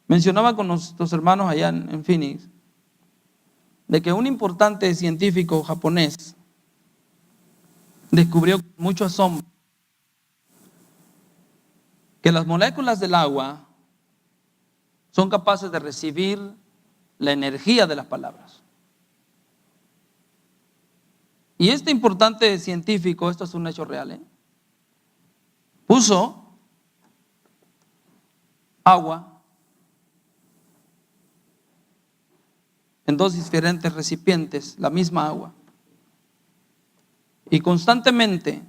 Mencionaba con nuestros hermanos allá en Phoenix de que un importante científico japonés descubrió con mucho asombro que las moléculas del agua son capaces de recibir la energía de las palabras. Y este importante científico, esto es un hecho real, puso agua en dos diferentes recipientes, la misma agua. Y constantemente,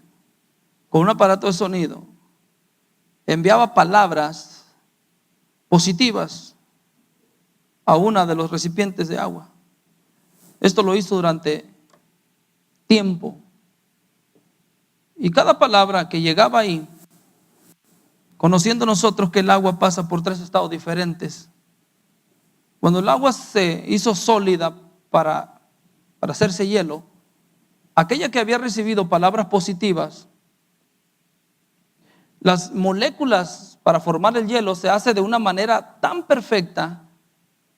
con un aparato de sonido, enviaba palabras positivas a una de los recipientes de agua. Esto lo hizo durante tiempo. Y cada palabra que llegaba ahí, conociendo nosotros que el agua pasa por 3 estados diferentes, cuando el agua se hizo sólida para hacerse hielo, aquella que había recibido palabras positivas, las moléculas para formar el hielo se hace de una manera tan perfecta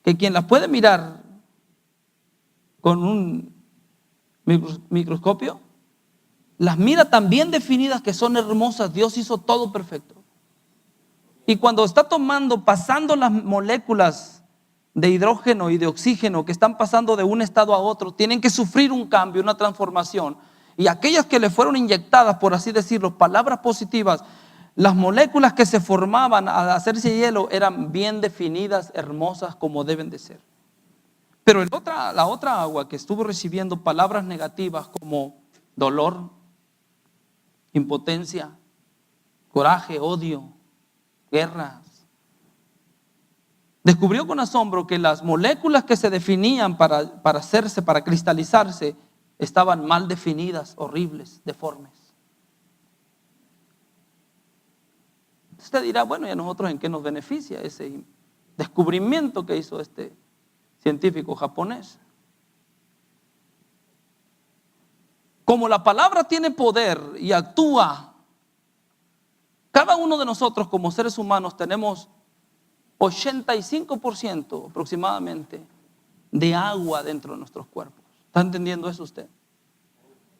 que quien las puede mirar con un microscopio, las mira tan bien definidas que son hermosas. Dios hizo todo perfecto. Y cuando está pasando las moléculas de hidrógeno y de oxígeno que están pasando de un estado a otro, tienen que sufrir un cambio, una transformación. Y aquellas que le fueron inyectadas, por así decirlo, palabras positivas, las moléculas que se formaban al hacerse hielo eran bien definidas, hermosas, como deben de ser. Pero la otra agua que estuvo recibiendo palabras negativas como dolor, impotencia, coraje, odio, guerras, descubrió con asombro que las moléculas que se definían para hacerse, para cristalizarse, estaban mal definidas, horribles, deformes. Usted dirá, bueno, ¿y a nosotros en qué nos beneficia ese descubrimiento que hizo este científico japonés? Como la palabra tiene poder y actúa, cada uno de nosotros como seres humanos tenemos 85% aproximadamente de agua dentro de nuestros cuerpos. ¿Está entendiendo eso usted?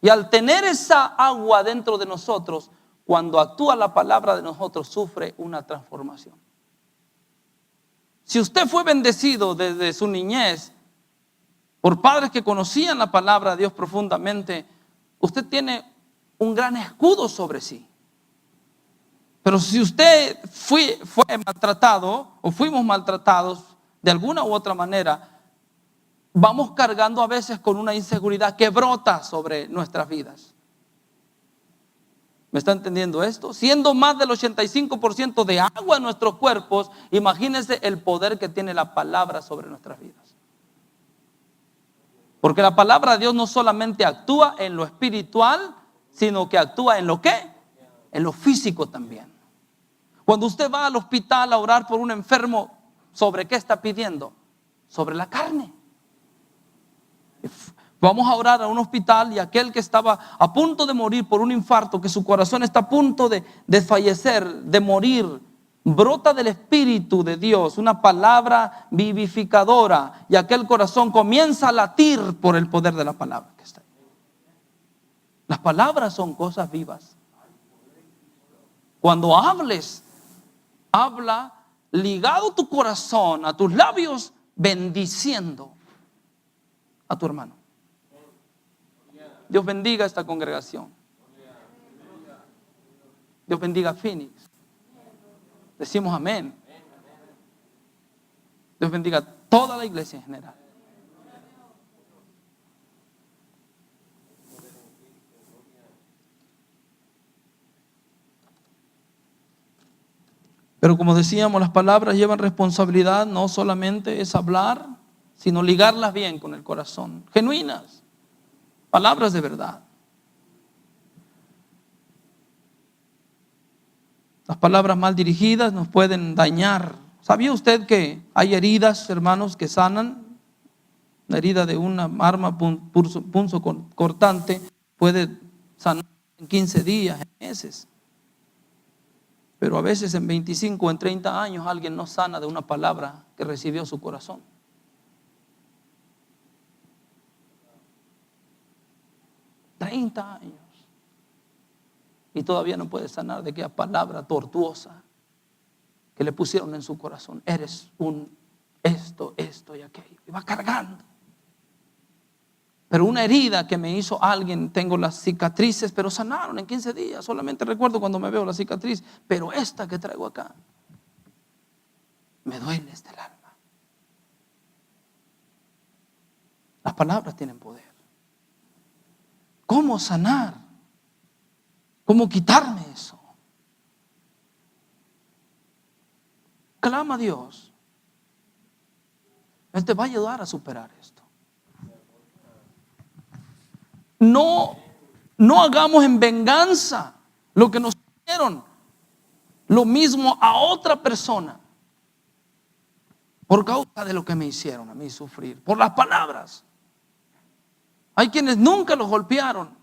Y al tener esa agua dentro de nosotros, cuando actúa la palabra de nosotros, sufre una transformación. Si usted fue bendecido desde su niñez por padres que conocían la palabra de Dios profundamente, usted tiene un gran escudo sobre sí. Pero si usted fue maltratado o fuimos maltratados de alguna u otra manera, vamos cargando a veces con una inseguridad que brota sobre nuestras vidas. ¿Me está entendiendo esto? Siendo más del 85% de agua en nuestros cuerpos, imagínense el poder que tiene la palabra sobre nuestras vidas. Porque la palabra de Dios no solamente actúa en lo espiritual, sino que actúa en lo ¿qué? En lo físico también. Cuando usted va al hospital a orar por un enfermo, ¿sobre qué está pidiendo? Sobre la carne. Vamos a orar a un hospital y aquel que estaba a punto de morir por un infarto, que su corazón está a punto de desfallecer, de morir, brota del Espíritu de Dios una palabra vivificadora y aquel corazón comienza a latir por el poder de la palabra que está ahí. Las palabras son cosas vivas. Cuando hables, habla ligado tu corazón a tus labios, bendiciendo a tu hermano. Dios bendiga a esta congregación. Dios bendiga a Phoenix. Decimos amén. Dios bendiga a toda la iglesia en general. Pero como decíamos, las palabras llevan responsabilidad, no solamente es hablar, sino ligarlas bien con el corazón, genuinas, palabras de verdad. Las palabras mal dirigidas nos pueden dañar. ¿Sabía usted que hay heridas, hermanos, que sanan? La herida de una arma punzocortante puede sanar en 15 días, en meses. Pero a veces en 25 o en 30 años alguien no sana de una palabra que recibió su corazón. $30 años. Y todavía no puede sanar de aquella palabra tortuosa que le pusieron en su corazón. Eres un esto y aquello. Y va cargando. Pero una herida que me hizo alguien, tengo las cicatrices, pero sanaron en 15 días. Solamente recuerdo cuando me veo la cicatriz. Pero esta que traigo acá, me duele hasta el alma. Las palabras tienen poder. ¿Cómo sanar? ¿Cómo quitarme eso? Clama a Dios. Él te va a ayudar a superar esto. No hagamos en venganza lo que nos hicieron, lo mismo a otra persona, por causa de lo que me hicieron a mí sufrir, por las palabras. Hay quienes nunca los golpearon.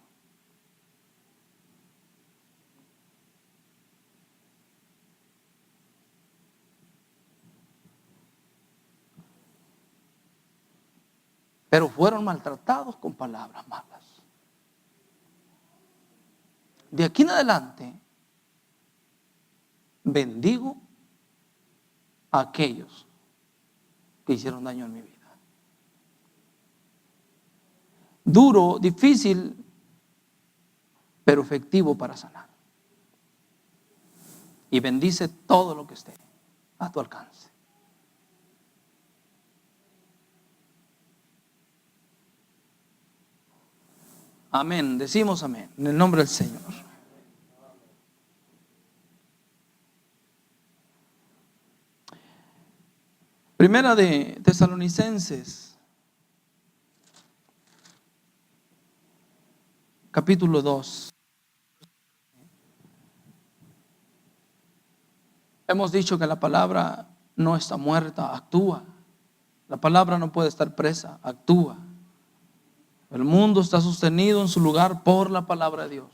Pero fueron maltratados con palabras malas. De aquí en adelante, bendigo a aquellos que hicieron daño en mi vida. Duro, difícil, pero efectivo para sanar. Y bendice todo lo que esté a tu alcance. Amén, decimos amén, en el nombre del Señor. Primera de Tesalonicenses, capítulo 2. Hemos dicho que la palabra no está muerta, actúa. La palabra no puede estar presa, actúa. El mundo está sostenido en su lugar por la palabra de Dios.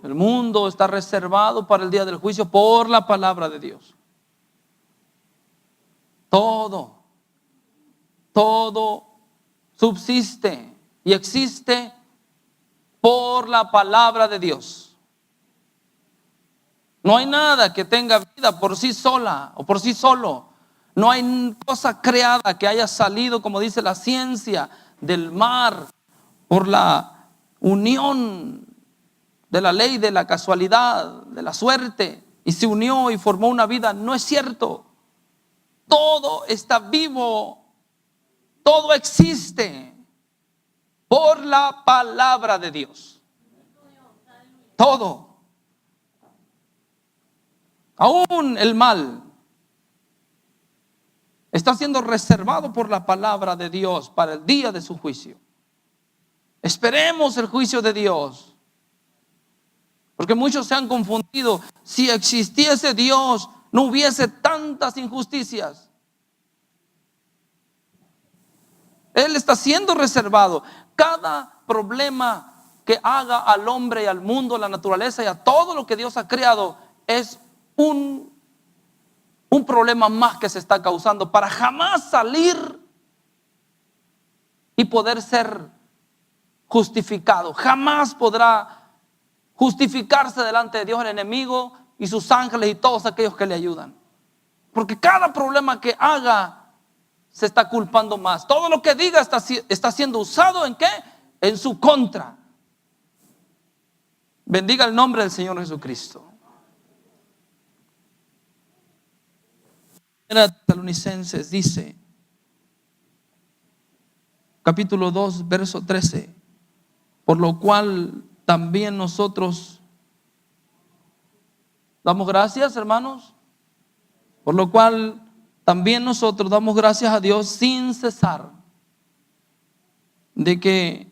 El mundo está reservado para el día del juicio por la palabra de Dios. Todo subsiste y existe por la palabra de Dios. No hay nada que tenga vida por sí sola o por sí solo. No hay cosa creada que haya salido, como dice la ciencia, del mar por la unión de la ley de la casualidad, de la suerte, y se unió y formó una vida. No es cierto. Todo está vivo, todo existe por la palabra de Dios. Todo. Aún el mal está siendo reservado por la palabra de Dios para el día de su juicio. Esperemos el juicio de Dios, porque muchos se han confundido. Si existiese Dios, no hubiese tantas injusticias. Él está siendo reservado. Cada problema que haga al hombre y al mundo, a la naturaleza y a todo lo que Dios ha creado es un problema más que se está causando para jamás salir y poder ser justificado. Jamás podrá justificarse delante de Dios el enemigo y sus ángeles y todos aquellos que le ayudan, porque cada problema que haga se está culpando más. Todo lo que diga está siendo usado ¿en qué? En su contra. Bendiga el nombre del Señor Jesucristo. Tesalonicenses dice, capítulo 2, verso 13: por lo cual también nosotros damos gracias, hermanos. Por lo cual también nosotros damos gracias a Dios sin cesar, de que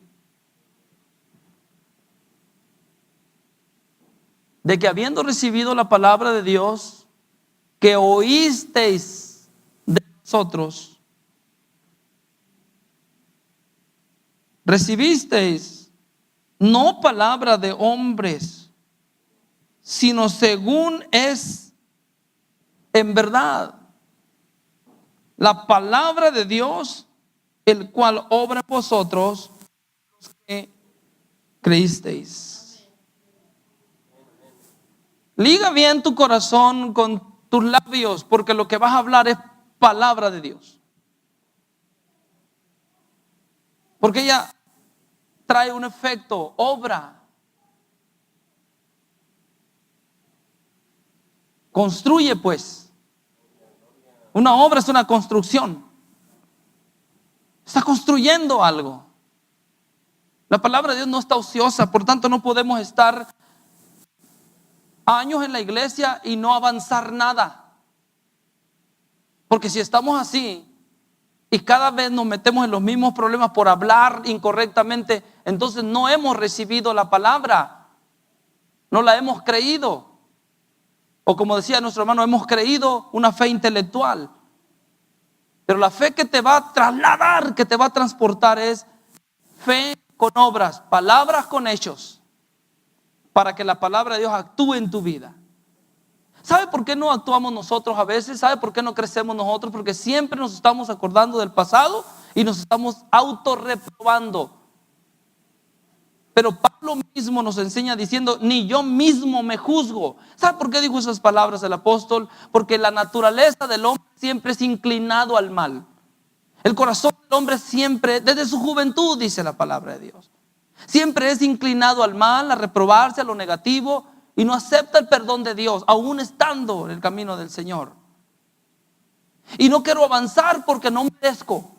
habiendo recibido la palabra de Dios que oísteis de nosotros, recibisteis no palabra de hombres, sino según es en verdad la palabra de Dios, el cual obra en vosotros los que creísteis. Liga bien tu corazón con tus labios, porque lo que vas a hablar es palabra de Dios. Porque ella trae un efecto, obra. Construye pues. Una obra es una construcción. Está construyendo algo. La palabra de Dios no está ociosa, por tanto no podemos estar años en la iglesia y no avanzar nada. Porque si estamos así y cada vez nos metemos en los mismos problemas por hablar incorrectamente, entonces no hemos recibido la palabra, no la hemos creído. O como decía nuestro hermano, hemos creído una fe intelectual. Pero la fe que te va a trasladar, que te va a transportar, es fe con obras, palabras con hechos, para que la palabra de Dios actúe en tu vida. ¿Sabe por qué no actuamos nosotros a veces? ¿Sabe por qué no crecemos nosotros? Porque siempre nos estamos acordando del pasado y nos estamos autorreprobando. Pero Pablo mismo nos enseña diciendo, ni yo mismo me juzgo. ¿Sabe por qué dijo esas palabras el apóstol? Porque la naturaleza del hombre siempre es inclinado al mal. El corazón del hombre siempre, desde su juventud, dice la palabra de Dios, siempre es inclinado al mal, a reprobarse, a lo negativo, y no acepta el perdón de Dios, aún estando en el camino del Señor. Y no quiero avanzar porque no merezco.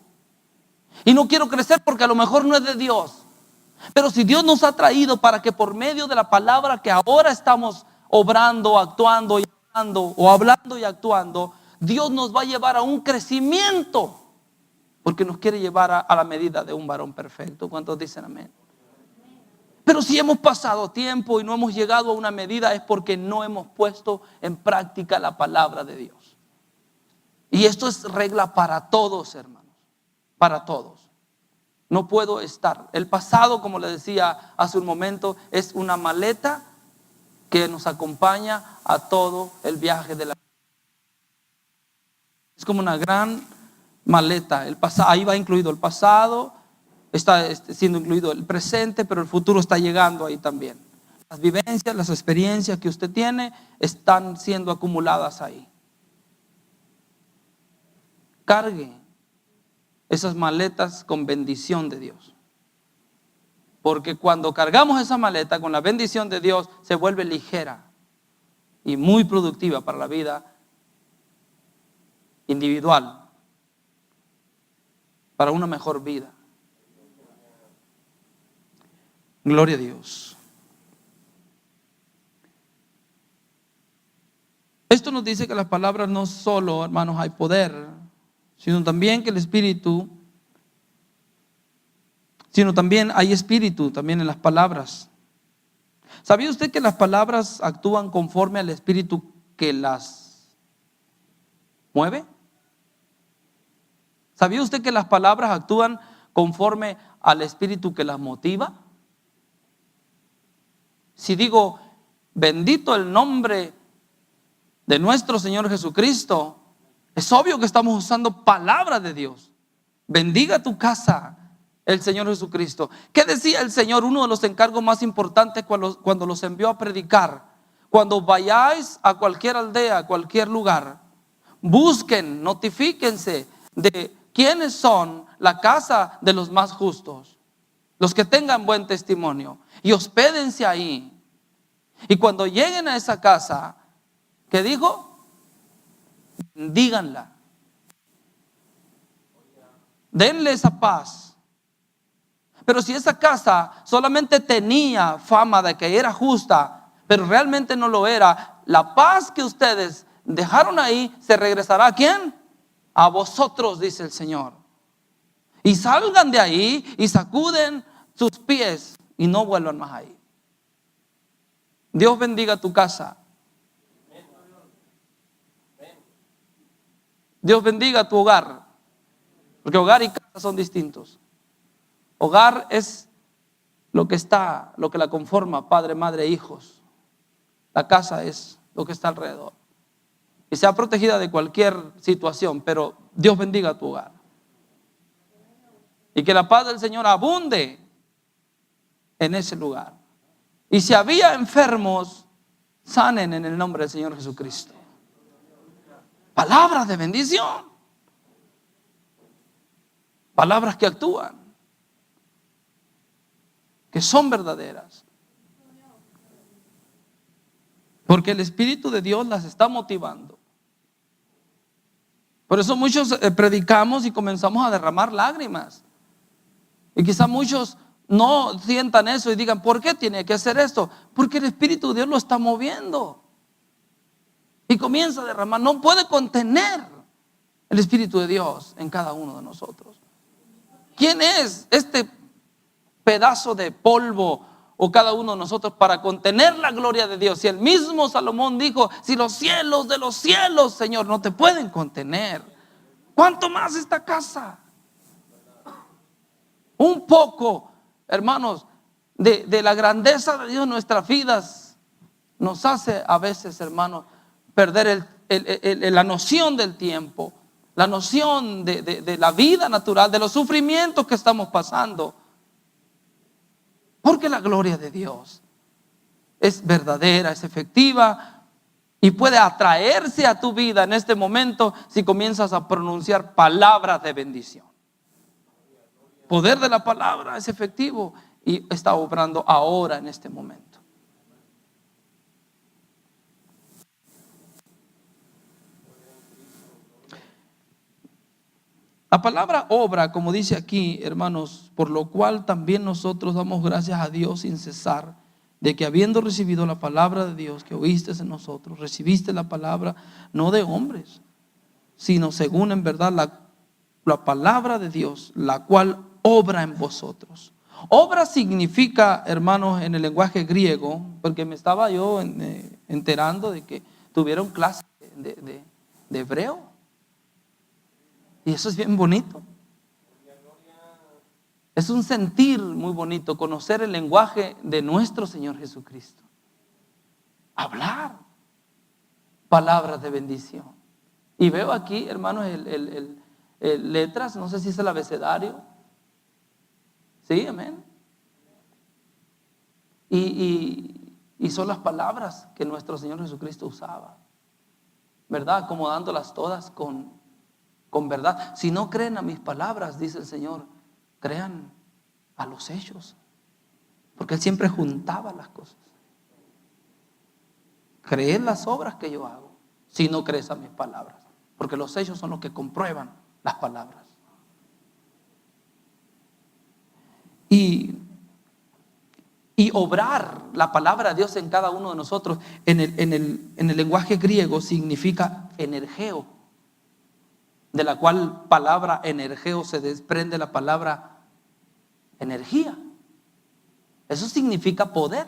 Y no quiero crecer porque a lo mejor no es de Dios. Pero si Dios nos ha traído para que por medio de la palabra que ahora estamos obrando, actuando y hablando, o hablando y actuando, Dios nos va a llevar a un crecimiento, porque nos quiere llevar a la medida de un varón perfecto. ¿Cuántos dicen amén? Pero si hemos pasado tiempo y no hemos llegado a una medida, es porque no hemos puesto en práctica la palabra de Dios. Y esto es regla para todos, hermanos, para todos. No puedo estar. El pasado, como le decía hace un momento, es una maleta que nos acompaña a todo el viaje de la vida. Es como una gran maleta. Ahí va incluido el pasado, está siendo incluido el presente, pero el futuro está llegando ahí también. Las vivencias, las experiencias que usted tiene están siendo acumuladas ahí. Cargue esas maletas con bendición de Dios. Porque cuando cargamos esa maleta con la bendición de Dios, se vuelve ligera y muy productiva para la vida individual, para una mejor vida. Gloria a Dios. Esto nos dice que las palabras no solo, hermanos, hay poder, sino también que el Espíritu, sino también hay Espíritu también en las palabras. ¿Sabía usted que las palabras actúan conforme al Espíritu que las mueve? ¿Sabía usted que las palabras actúan conforme al Espíritu que las motiva? Si digo, bendito el nombre de nuestro Señor Jesucristo, es obvio que estamos usando palabra de Dios. Bendiga tu casa, el Señor Jesucristo. ¿Qué decía el Señor? Uno de los encargos más importantes cuando los envió a predicar: cuando vayáis a cualquier aldea, a cualquier lugar, busquen, notifíquense de quiénes son la casa de los más justos, los que tengan buen testimonio, y hospédense ahí. Y cuando lleguen a esa casa, ¿qué dijo? Bendíganla, denle esa paz. Pero si esa casa solamente tenía fama de que era justa, pero realmente no lo era, la paz que ustedes dejaron ahí se regresará ¿a quién? A vosotros, dice el Señor. Y salgan de ahí y sacuden sus pies y no vuelvan más ahí. Dios bendiga tu casa. Dios bendiga tu hogar, porque hogar y casa son distintos. Hogar es lo que la conforma, padre, madre, hijos. La casa es lo que está alrededor. Y sea protegida de cualquier situación, pero Dios bendiga tu hogar. Y que la paz del Señor abunde en ese lugar. Y si había enfermos, sanen en el nombre del Señor Jesucristo. Palabras de bendición. Palabras que actúan, que son verdaderas. Porque el Espíritu de Dios las está motivando. Por eso muchos predicamos y comenzamos a derramar lágrimas. Y quizá muchos no sientan eso y digan, ¿por qué tiene que hacer esto? Porque el Espíritu de Dios lo está moviendo. Y comienza a derramar. No puede contener el Espíritu de Dios en cada uno de nosotros. ¿Quién es este pedazo de polvo o cada uno de nosotros para contener la gloria de Dios? Si el mismo Salomón dijo, si los cielos de los cielos, Señor, no te pueden contener, ¿cuánto más esta casa? Un poco, hermanos, de la grandeza de Dios en nuestras vidas nos hace a veces, hermanos, perder la noción del tiempo, la noción de la vida natural, de los sufrimientos que estamos pasando. Porque la gloria de Dios es verdadera, es efectiva y puede atraerse a tu vida en este momento si comienzas a pronunciar palabras de bendición. El poder de la palabra es efectivo y está obrando ahora en este momento. La palabra obra, como dice aquí, hermanos, por lo cual también nosotros damos gracias a Dios sin cesar, de que habiendo recibido la palabra de Dios que oíste en nosotros, recibiste la palabra no de hombres, sino según en verdad la palabra de Dios, la cual obra en vosotros. Obra significa, hermanos, en el lenguaje griego, porque me estaba yo enterando de que tuvieron clase de hebreo. Y eso es bien bonito. Es un sentir muy bonito conocer el lenguaje de nuestro Señor Jesucristo. Hablar palabras de bendición. Y veo aquí, hermanos, letras, no sé si es el abecedario. Sí, amén. Y son las palabras que nuestro Señor Jesucristo usaba, ¿verdad? Acomodándolas todas con verdad. Si no creen a mis palabras, dice el Señor, crean a los hechos. Porque Él siempre juntaba las cosas. Creed las obras que yo hago, si no crees a mis palabras. Porque los hechos son los que comprueban las palabras. Y obrar la palabra de Dios en cada uno de nosotros en el lenguaje griego significa energeo, de la cual palabra energeo se desprende la palabra energía. Eso significa poder.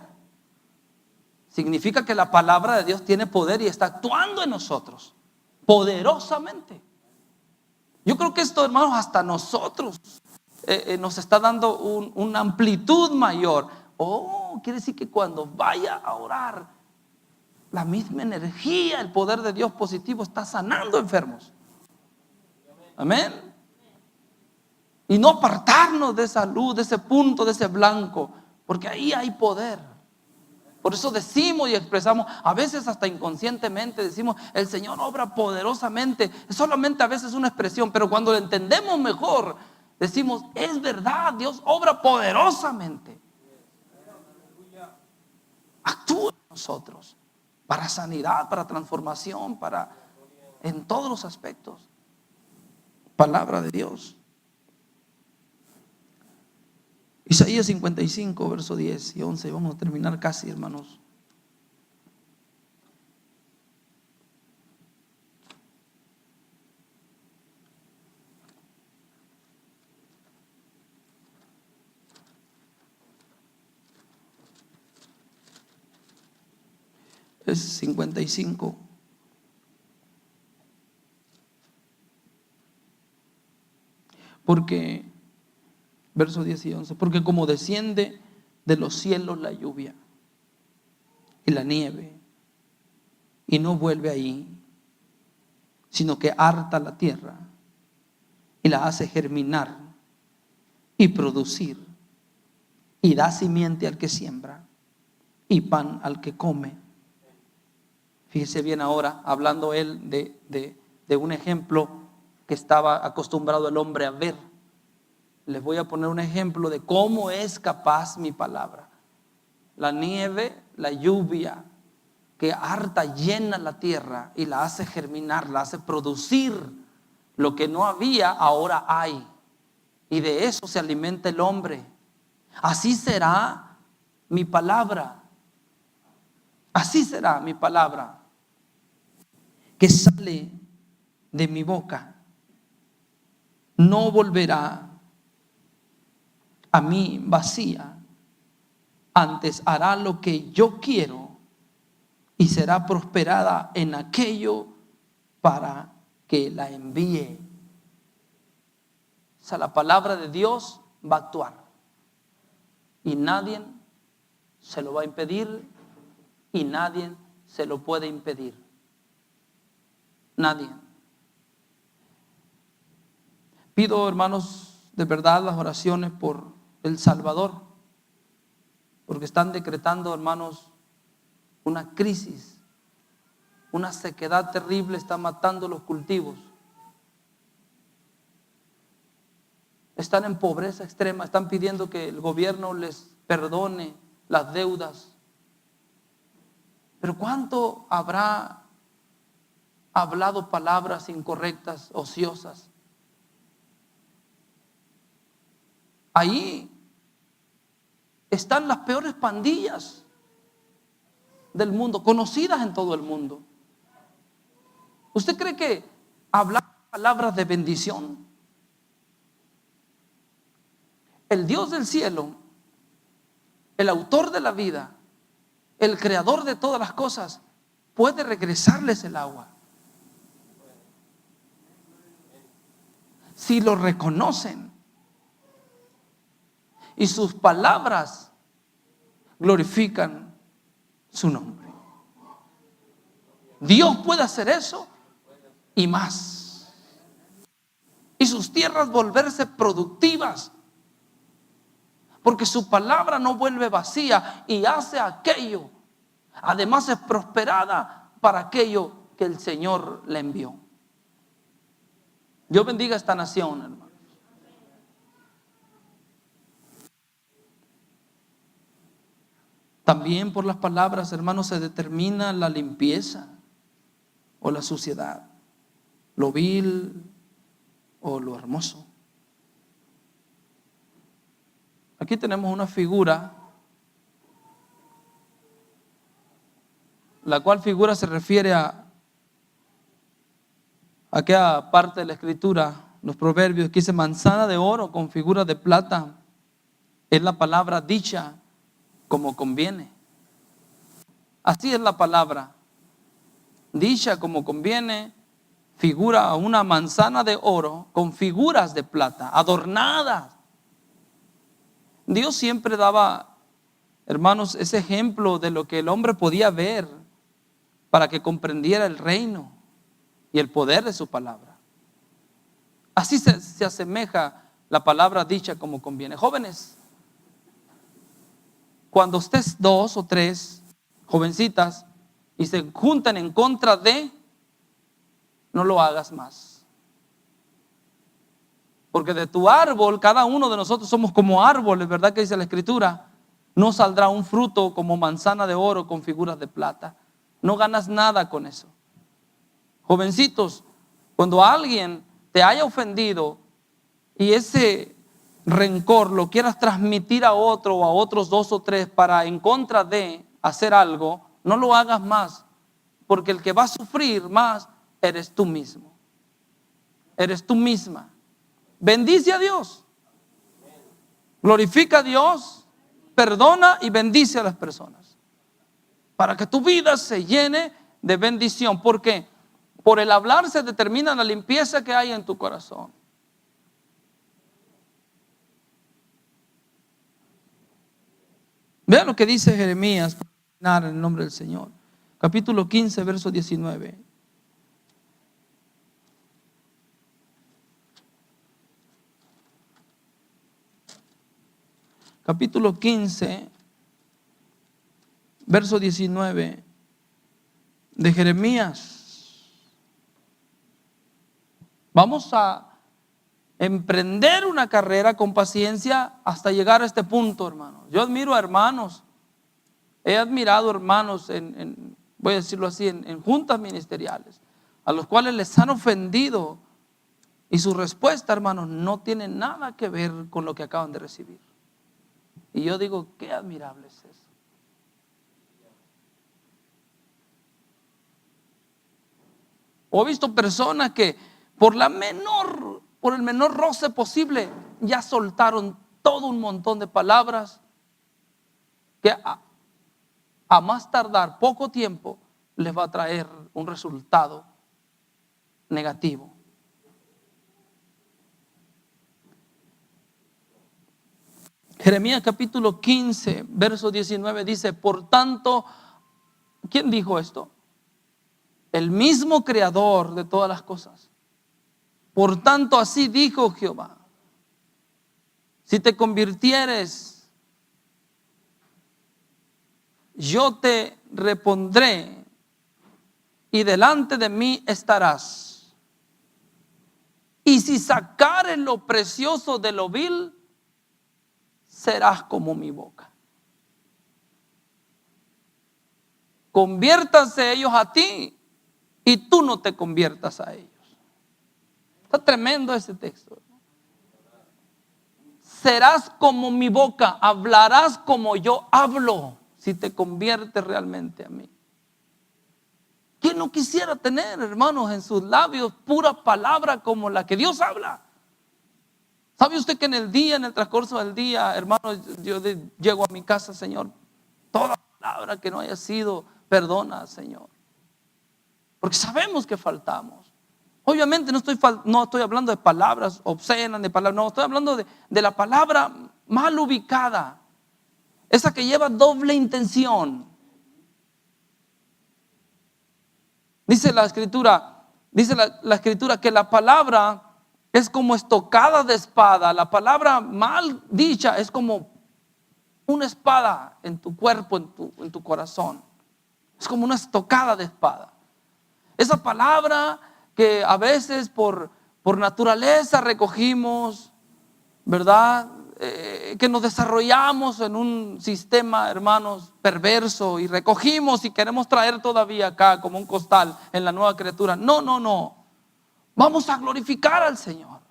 Significa que la palabra de Dios tiene poder y está actuando en nosotros poderosamente. Yo creo que esto, hermanos, hasta nosotros nos está dando una amplitud mayor. Quiere decir que cuando vaya a orar, la misma energía, el poder de Dios positivo está sanando enfermos. Amén. Y no apartarnos de esa luz, de ese punto, de ese blanco, porque ahí hay poder. Por eso decimos y expresamos, a veces hasta inconscientemente decimos, el Señor obra poderosamente. Es solamente a veces una expresión, pero cuando lo entendemos mejor, decimos, es verdad, Dios obra poderosamente. Actúa en nosotros para sanidad, para transformación, en todos los aspectos. Palabra de Dios. Isaías 55, verso 10 y 11. Vamos a terminar casi, hermanos. Es 55. Porque, verso 10 y 11, porque como desciende de los cielos la lluvia y la nieve, y no vuelve ahí, sino que harta la tierra y la hace germinar y producir, y da simiente al que siembra y pan al que come. Fíjese bien ahora, hablando él de un ejemplo que estaba acostumbrado el hombre a ver. Les voy a poner un ejemplo de cómo es capaz mi palabra. La nieve, la lluvia, que harta, llena la tierra y la hace germinar, la hace producir. Lo que no había, ahora hay. Y de eso se alimenta el hombre. Así será mi palabra. Así será mi palabra que sale de mi boca. No volverá a mí vacía, antes hará lo que yo quiero y será prosperada en aquello para que la envíe. O sea, la palabra de Dios va a actuar y nadie se lo va a impedir y nadie se lo puede impedir. Nadie. Pido, hermanos, de verdad las oraciones por El Salvador, porque están decretando, hermanos, una crisis, una sequedad terrible, está matando los cultivos. Están en pobreza extrema, están pidiendo que el gobierno les perdone las deudas. Pero ¿cuánto habrá hablado palabras incorrectas, ociosas? Ahí están las peores pandillas del mundo, conocidas en todo el mundo. ¿Usted cree que hablar palabras de bendición. El Dios del cielo, el autor de la vida, el creador de todas las cosas, puede regresarles el agua si lo reconocen y sus palabras glorifican su nombre. Dios puede hacer eso y más, y sus tierras volverse productivas, porque su palabra no vuelve vacía y hace aquello. Además es prosperada para aquello que el Señor le envió. Dios bendiga a esta nación, hermano. También por las palabras, hermanos, se determina la limpieza o la suciedad, lo vil o lo hermoso. Aquí tenemos una figura, la cual figura se refiere a aquella parte de la escritura, los proverbios, que dice manzana de oro con figura de plata. Es la palabra dicha como conviene. Así es la palabra, dicha como conviene, figura a una manzana de oro con figuras de plata, adornadas. Dios siempre daba, hermanos, ese ejemplo de lo que el hombre podía ver para que comprendiera el reino y el poder de su palabra. Así se asemeja la palabra dicha como conviene. Jóvenes, cuando estés 2 o 3 jovencitas y se juntan en contra de, no lo hagas más. Porque de tu árbol, cada uno de nosotros somos como árboles, ¿verdad que dice la escritura? No saldrá un fruto como manzana de oro con figuras de plata. No ganas nada con eso. Jovencitos, cuando alguien te haya ofendido y ese rencor lo quieras transmitir a otro o a otros 2 o 3 para en contra de hacer algo, no lo hagas más, porque el que va a sufrir más eres tú mismo, eres tú misma. Bendice a Dios, glorifica a Dios, perdona y bendice a las personas para que tu vida se llene de bendición. ¿Por qué? Por el hablar se determina la limpieza que hay en tu corazón. Vean lo que dice Jeremías para terminar en el nombre del Señor. Capítulo 15, verso 19. Capítulo 15, verso 19 de Jeremías. Vamos a emprender una carrera con paciencia hasta llegar a este punto, hermanos. Yo admiro a hermanos, he admirado hermanos voy a decirlo así, en juntas ministeriales, a los cuales les han ofendido y su respuesta, hermanos, no tiene nada que ver con lo que acaban de recibir. Y yo digo, qué admirable es eso. O he visto personas que por el menor roce posible, ya soltaron todo un montón de palabras que a más tardar poco tiempo les va a traer un resultado negativo. Jeremías capítulo 15, verso 19 dice, por tanto, ¿quién dijo esto? El mismo creador de todas las cosas. Por tanto, así dijo Jehová, si te convirtieres, yo te repondré y delante de mí estarás. Y si sacares lo precioso de lo vil, serás como mi boca. Conviértanse ellos a ti y tú no te conviertas a ellos. Está tremendo ese texto. Serás como mi boca, hablarás como yo hablo, si te conviertes realmente a mí. ¿Quién no quisiera tener, hermanos, en sus labios pura palabra como la que Dios habla? ¿Sabe usted que en el transcurso del día, hermanos, yo llego a mi casa, Señor, toda palabra que no haya sido, perdona, Señor? Porque sabemos que faltamos. Obviamente no estoy hablando de palabras obscenas, no, estoy hablando de la palabra mal ubicada, esa que lleva doble intención. Dice la escritura que la palabra es como estocada de espada. La palabra mal dicha es como una espada en tu cuerpo, en tu corazón. Es como una estocada de espada. Esa palabra que a veces por naturaleza recogimos, ¿verdad? Que nos desarrollamos en un sistema, hermanos, perverso, y recogimos y queremos traer todavía acá como un costal en la nueva criatura. No. Vamos a glorificar al Señor.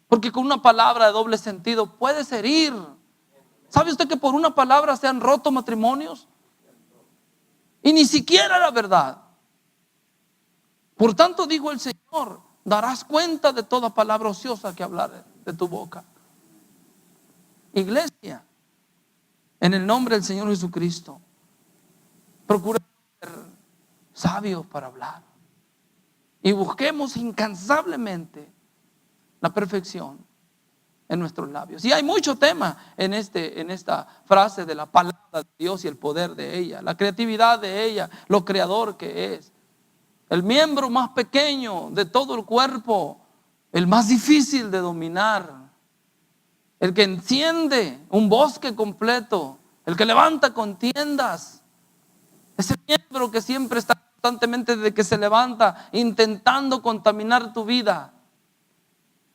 Porque con una palabra de doble sentido puedes herir. ¿Sabe usted que por una palabra se han roto matrimonios? Y ni siquiera la verdad. Por tanto, dijo el Señor, darás cuenta de toda palabra ociosa que hablar de tu boca. Iglesia, en el nombre del Señor Jesucristo, procura ser sabios para hablar. Y busquemos incansablemente la perfección en nuestros labios. Y hay mucho tema en esta frase de la palabra de Dios y el poder de ella, la creatividad de ella, lo creador que es. El miembro más pequeño de todo el cuerpo, el más difícil de dominar, el que enciende un bosque completo, el que levanta contiendas, ese miembro que siempre está constantemente desde que se levanta intentando contaminar tu vida.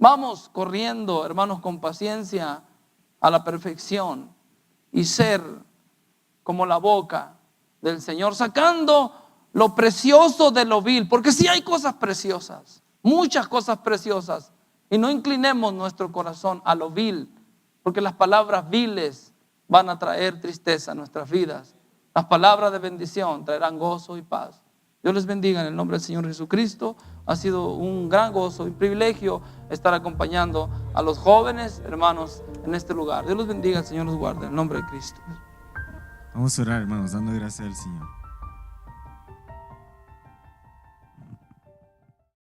Vamos corriendo, hermanos, con paciencia a la perfección y ser como la boca del Señor, sacando lo precioso de lo vil, porque sí hay cosas preciosas, muchas cosas preciosas, y no inclinemos nuestro corazón a lo vil, porque las palabras viles van a traer tristeza a nuestras vidas. Las palabras de bendición traerán gozo y paz. Dios les bendiga en el nombre del Señor Jesucristo. Ha sido un gran gozo y privilegio estar acompañando a los jóvenes hermanos en este lugar. Dios los bendiga, el Señor los guarde en el nombre de Cristo. Vamos a orar, hermanos, dando gracias al Señor.